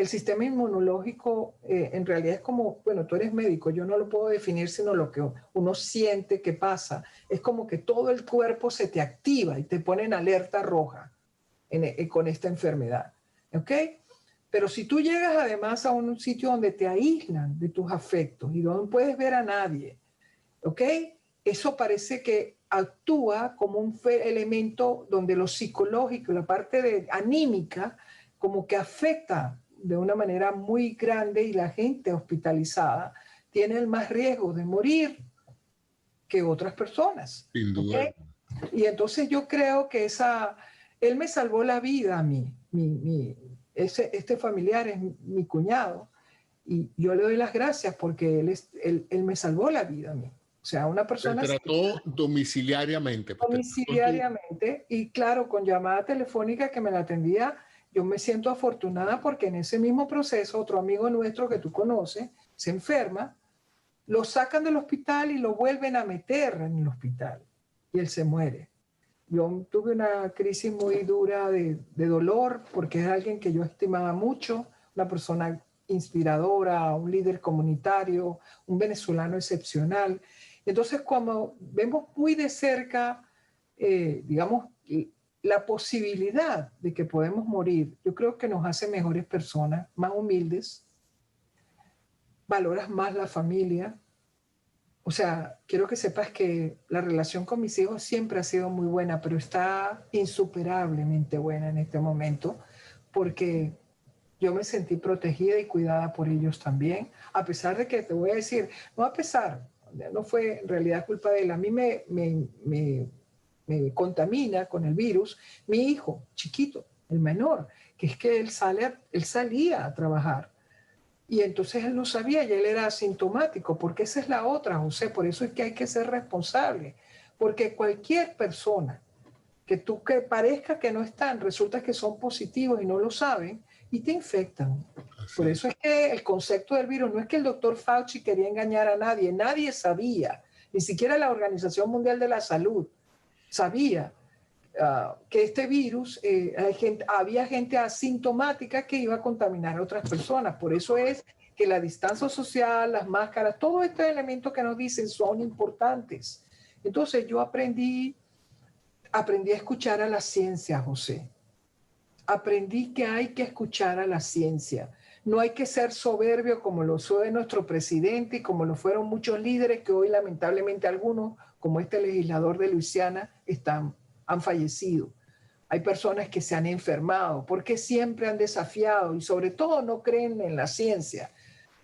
el sistema inmunológico en realidad es como, bueno, tú eres médico, yo no lo puedo definir sino lo que uno siente que pasa. Es como que todo el cuerpo se te activa y te pone en alerta roja con esta enfermedad. ¿Ok? Pero si tú llegas además a un sitio donde te aíslan de tus afectos y donde no puedes ver a nadie, ¿ok? Eso parece que actúa como un elemento donde lo psicológico, la parte anímica, como que afecta de una manera muy grande y la gente hospitalizada tiene el más riesgo de morir que otras personas. Sin duda. ¿Okay? Y entonces yo creo que él me salvó la vida a mí. Este familiar es mi cuñado y yo le doy las gracias porque él me salvó la vida a mí. O sea, una persona... Se trató domiciliariamente. Domiciliariamente y claro, con llamada telefónica que me la atendía. Yo me siento afortunada porque en ese mismo proceso otro amigo nuestro que tú conoces se enferma, lo sacan del hospital y lo vuelven a meter en el hospital y él se muere. Yo tuve una crisis muy dura de dolor porque es alguien que yo estimaba mucho, una persona inspiradora, un líder comunitario, un venezolano excepcional. Entonces, como vemos muy de cerca, digamos, la posibilidad de que podemos morir, yo creo que nos hace mejores personas, más humildes, valoras más la familia. O sea, quiero que sepas que la relación con mis hijos siempre ha sido muy buena, pero está insuperablemente buena en este momento porque yo me sentí protegida y cuidada por ellos también, a pesar de que te voy a decir, no a pesar, no fue en realidad culpa de él, a mí me contamina con el virus mi hijo chiquito, el menor, que es que él salía a trabajar. Y entonces él no sabía y él era asintomático, porque esa es la otra, José, por eso es que hay que ser responsable, porque cualquier persona que parezca que no están, resulta que son positivos y no lo saben y te infectan. Por eso es que el concepto del virus no es que el doctor Fauci quería engañar a nadie, nadie sabía, ni siquiera la Organización Mundial de la Salud sabía que este virus, había gente asintomática que iba a contaminar a otras personas. Por eso es que la distancia social, las máscaras, todos estos elementos que nos dicen son importantes. Entonces yo aprendí a escuchar a la ciencia, José. Aprendí que hay que escuchar a la ciencia. No hay que ser soberbio como lo fue nuestro presidente y como lo fueron muchos líderes que hoy lamentablemente algunos, como este legislador de Luisiana, han fallecido. Hay personas que se han enfermado porque siempre han desafiado y sobre todo no creen en la ciencia.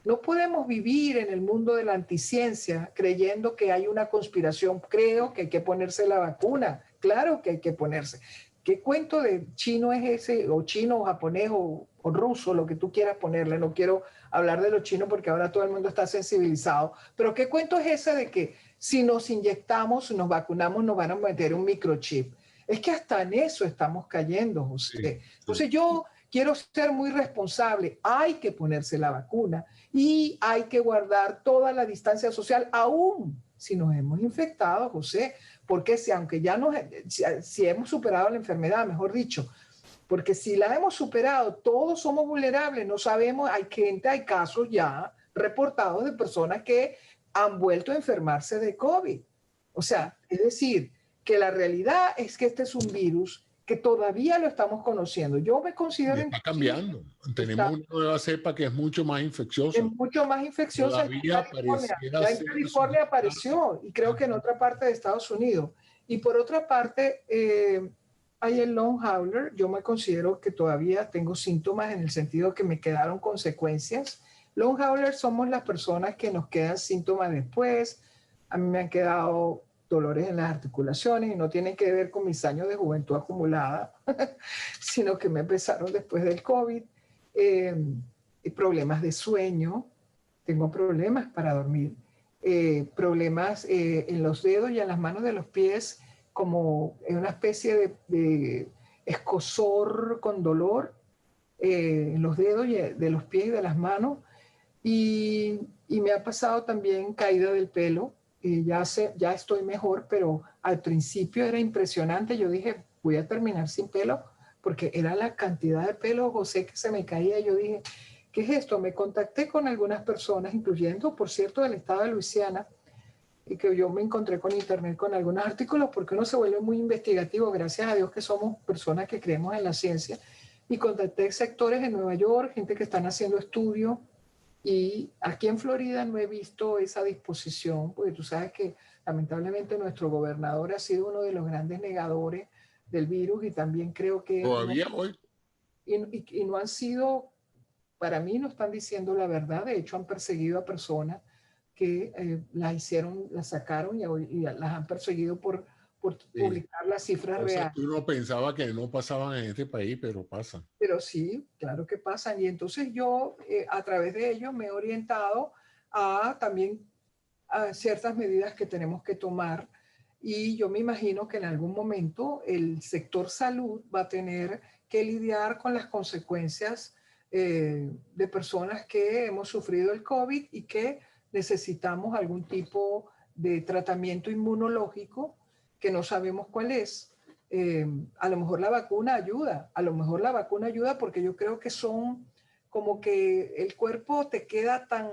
No podemos vivir en el mundo de la anticiencia creyendo que hay una conspiración. Creo que hay que ponerse la vacuna. Claro que hay que ponerse. ¿Qué cuento de chino es ese? O chino, o japonés, o ruso, lo que tú quieras ponerle. No quiero hablar de los chinos porque ahora todo el mundo está sensibilizado. Pero ¿qué cuento es ese de que si nos inyectamos, nos vacunamos, nos van a meter un microchip? Es que hasta en eso estamos cayendo, José. Sí. Entonces yo quiero ser muy responsable. Hay que ponerse la vacuna y hay que guardar toda la distancia social, aún si nos hemos infectado, José. Porque aunque ya si hemos superado la enfermedad, mejor dicho, porque si la hemos superado, todos somos vulnerables, no sabemos, hay casos ya reportados de personas que han vuelto a enfermarse de COVID. O sea, es decir, que la realidad es que este es un virus que todavía lo estamos conociendo. Yo me considero... Está cambiando. Tenemos una nueva cepa que es mucho más infecciosa. Es mucho más infecciosa. Ya en California apareció y creo que en otra parte de Estados Unidos. Y por otra parte, hay el long hauler. Yo me considero que todavía tengo síntomas en el sentido que me quedaron consecuencias. Long hauler somos las personas que nos quedan síntomas después. A mí me han quedado dolores en las articulaciones y no tienen que ver con mis años de juventud acumulada, sino que me empezaron después del COVID. Problemas de sueño, tengo problemas para dormir, problemas en los dedos y en las manos de los pies, como una especie de escozor con dolor en los dedos de los pies y de las manos. Y me ha pasado también caída del pelo. Ya estoy mejor, pero al principio era impresionante. Yo dije, voy a terminar sin pelo, porque era la cantidad de pelo, José, que se me caía. Yo dije, ¿Qué es esto? Me contacté con algunas personas, incluyendo, por cierto, del estado de Luisiana, y que yo me encontré con internet con algunos artículos porque uno se vuelve muy investigativo, gracias a Dios que somos personas que creemos en la ciencia, y contacté sectores en Nueva York, gente que están haciendo estudios, y aquí en Florida no he visto esa disposición, porque tú sabes que lamentablemente nuestro gobernador ha sido uno de los grandes negadores del virus, y también creo que no, Todavía hoy, y no han sido, para mí no están diciendo la verdad. De hecho han perseguido a personas que las hicieron, las sacaron y las han perseguido por sí, publicar las cifras cosas reales. que uno pensaba que no pasaban en este país, pero pasan. Pero sí, claro que pasan. Y entonces yo a través de ello me he orientado a también a ciertas medidas que tenemos que tomar. Y yo me imagino que en algún momento el sector salud va a tener que lidiar con las consecuencias de personas que hemos sufrido el COVID y que necesitamos algún tipo de tratamiento inmunológico que no sabemos cuál es. A lo mejor la vacuna ayuda, a lo mejor la vacuna ayuda porque yo creo que son como que el cuerpo te queda tan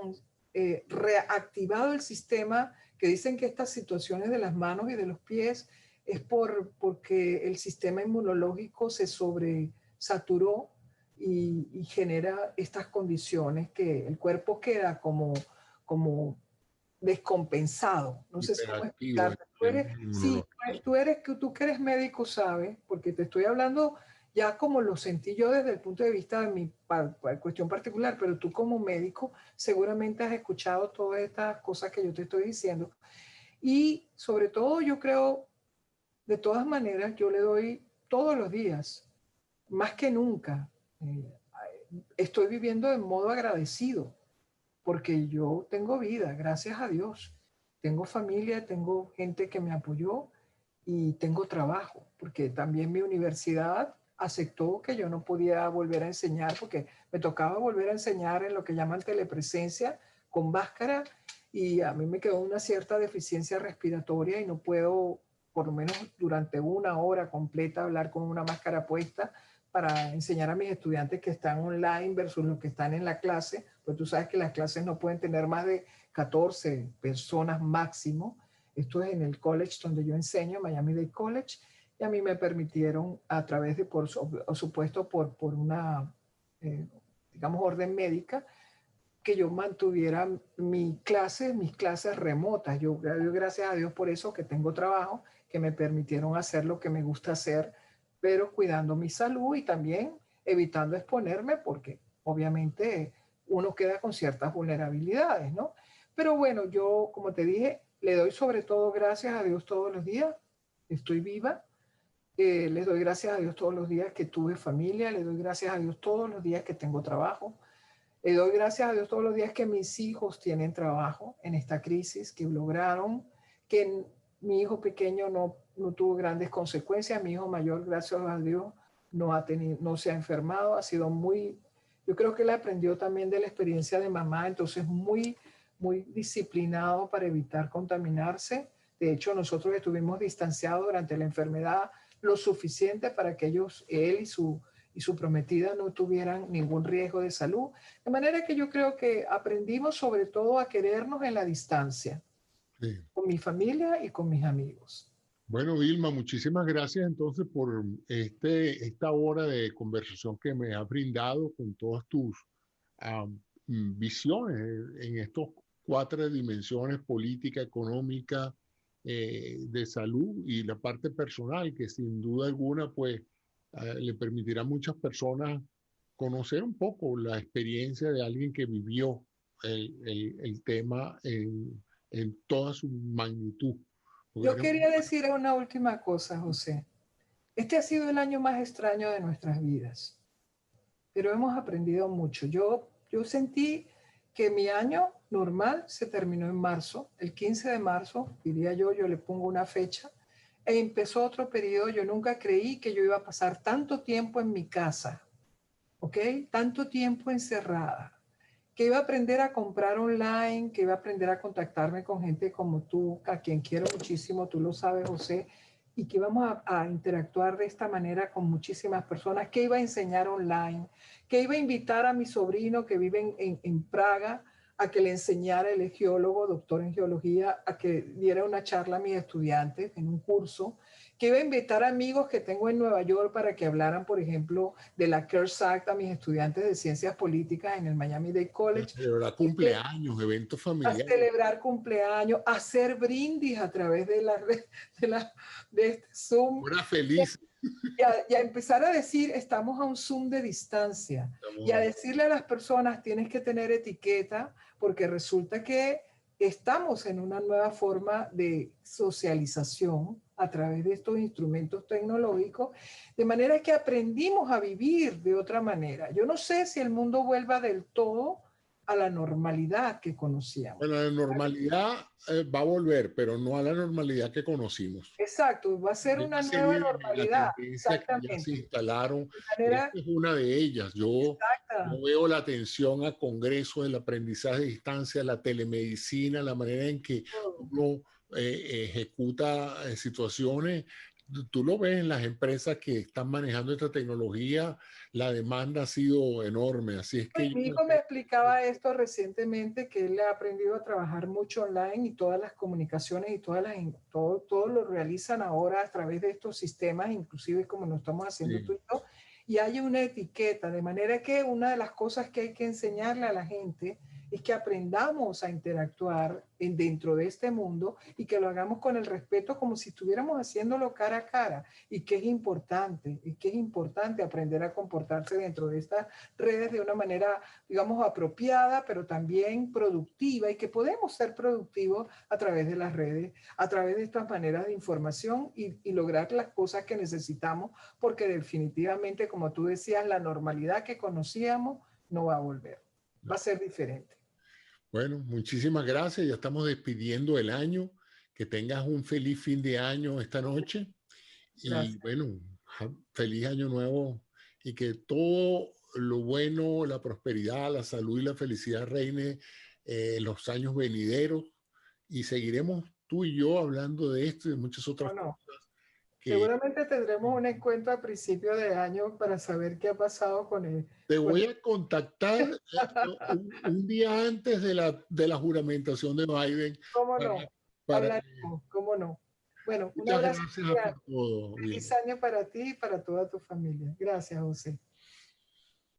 reactivado el sistema, que dicen que estas situaciones de las manos y de los pies es porque el sistema inmunológico se sobresaturó y genera estas condiciones que el cuerpo queda como descompensado. No sé cómo Hiperactivo el explicarte. sistema Sí, inmunológico. tú que eres médico sabes, porque te estoy hablando ya como lo sentí yo desde el punto de vista de mi cuestión particular, pero tú como médico seguramente has escuchado todas estas cosas que yo te estoy diciendo. Y sobre todo yo creo, de todas maneras, yo le doy todos los días, más que nunca, eh, estoy viviendo en modo agradecido porque yo tengo vida, gracias a Dios. Tengo familia, tengo gente que me apoyó y tengo trabajo, porque también mi universidad aceptó que yo no podía volver a enseñar, porque me tocaba volver a enseñar en lo que llaman telepresencia con máscara, y a mí me quedó una cierta deficiencia respiratoria y no puedo, por lo menos durante una hora completa, hablar con una máscara puesta para enseñar a mis estudiantes que están online versus los que están en la clase, pues tú sabes que las clases no pueden tener más de 14 personas máximo. Esto es en el college donde yo enseño, Miami-Dade College, y a mí me permitieron a través de, por supuesto, por una, digamos, orden médica, que yo mantuviera mis clases remotas. Yo doy gracias a Dios por eso, que tengo trabajo, que me permitieron hacer lo que me gusta hacer, pero cuidando mi salud y también evitando exponerme, porque obviamente uno queda con ciertas vulnerabilidades, ¿no? Pero bueno, yo, como te dije, le doy sobre todo gracias a Dios todos los días. Estoy viva. Les doy gracias a Dios todos los días que tuve familia. Le doy gracias a Dios todos los días que tengo trabajo. Le doy gracias a Dios todos los días que mis hijos tienen trabajo en esta crisis, que lograron, que mi hijo pequeño no tuvo grandes consecuencias. Mi hijo mayor, gracias a Dios, no se ha enfermado. Ha sido muy, yo creo que él aprendió también de la experiencia de mamá, entonces muy disciplinado para evitar contaminarse. De hecho, nosotros estuvimos distanciados durante la enfermedad lo suficiente para que él y su prometida no tuvieran ningún riesgo de salud. De manera que yo creo que aprendimos sobre todo a querernos en la distancia, Sí. con mi familia y con mis amigos. Bueno, Vilma, muchísimas gracias entonces por esta hora de conversación que me has brindado con todas tus visiones en estos 4 dimensiones: política, económica, de salud y la parte personal, que sin duda alguna pues le permitirá a muchas personas conocer un poco la experiencia de alguien que vivió el tema en toda su magnitud. Porque Yo quería decir una última cosa, José. Este ha sido el año más extraño de nuestras vidas, pero hemos aprendido mucho. Yo sentí que mi año normal se terminó en marzo, el 15 de marzo, diría yo le pongo una fecha, e empezó otro periodo. Yo nunca creí que yo iba a pasar tanto tiempo en mi casa, ¿ok? Tanto tiempo encerrada, que iba a aprender a comprar online, que iba a aprender a contactarme con gente como tú, a quien quiero muchísimo, tú lo sabes, José, y que íbamos a interactuar de esta manera con muchísimas personas, que iba a enseñar online, que iba a invitar a mi sobrino que vive en Praga a que le enseñara, el geólogo, doctor en geología, a que diera una charla a mis estudiantes en un curso, que iba a invitar amigos que tengo en Nueva York para que hablaran, por ejemplo, de la CARES Act a mis estudiantes de ciencias políticas en el Miami-Dade College. Celebrar cumpleaños, eventos A familiares. celebrar cumpleaños, a hacer brindis a través de de este Zoom. Hora feliz. Y a empezar a decir, estamos a un Zoom de distancia. Y a decirle a las personas, tienes que tener etiqueta, porque resulta que estamos en una nueva forma de socialización a través de estos instrumentos tecnológicos, de manera que aprendimos a vivir de otra manera. Yo no sé si el mundo vuelva del todo a la normalidad que conocíamos. Bueno, la normalidad va a volver, pero no a la normalidad que conocimos. Exacto, va a ser una nueva normalidad. Que ya se instalaron. Manera, Esta es una de ellas. Yo veo la atención a congresos, el aprendizaje a distancia, la telemedicina, la manera en que uno ejecuta situaciones. Tú lo ves en las empresas que están manejando esta tecnología, la demanda ha sido enorme. Así es que mi hijo me explicaba esto recientemente, que él ha aprendido a trabajar mucho online y todas las comunicaciones y todo lo realizan ahora a través de estos sistemas, inclusive como lo estamos haciendo tú y yo. Y hay una etiqueta, de manera que una de las cosas que hay que enseñarle a la gente es que aprendamos a interactuar dentro de este mundo y que lo hagamos con el respeto como si estuviéramos haciéndolo cara a cara, y que es importante aprender a comportarse dentro de estas redes de una manera, digamos, apropiada, pero también productiva, y que podemos ser productivos a través de las redes, a través de estas maneras de información y lograr las cosas que necesitamos, porque definitivamente, como tú decías, la normalidad que conocíamos no va a volver, va a ser diferente. Bueno, muchísimas gracias. Ya estamos despidiendo el año. Que tengas un feliz fin de año esta noche. Gracias. Y bueno, feliz año nuevo y que todo lo bueno, la prosperidad, la salud y la felicidad reine los años venideros. Y seguiremos tú y yo hablando de esto y de muchas otras cosas. Seguramente tendremos un encuentro a principio de año para saber qué ha pasado con él. Te voy a contactar un día antes de la juramentación de Biden. ¿Cómo no? Hablaremos, ¿cómo no? Bueno, un abrazo. Muchas gracias por todo. Feliz año para ti y para toda tu familia. Gracias, José.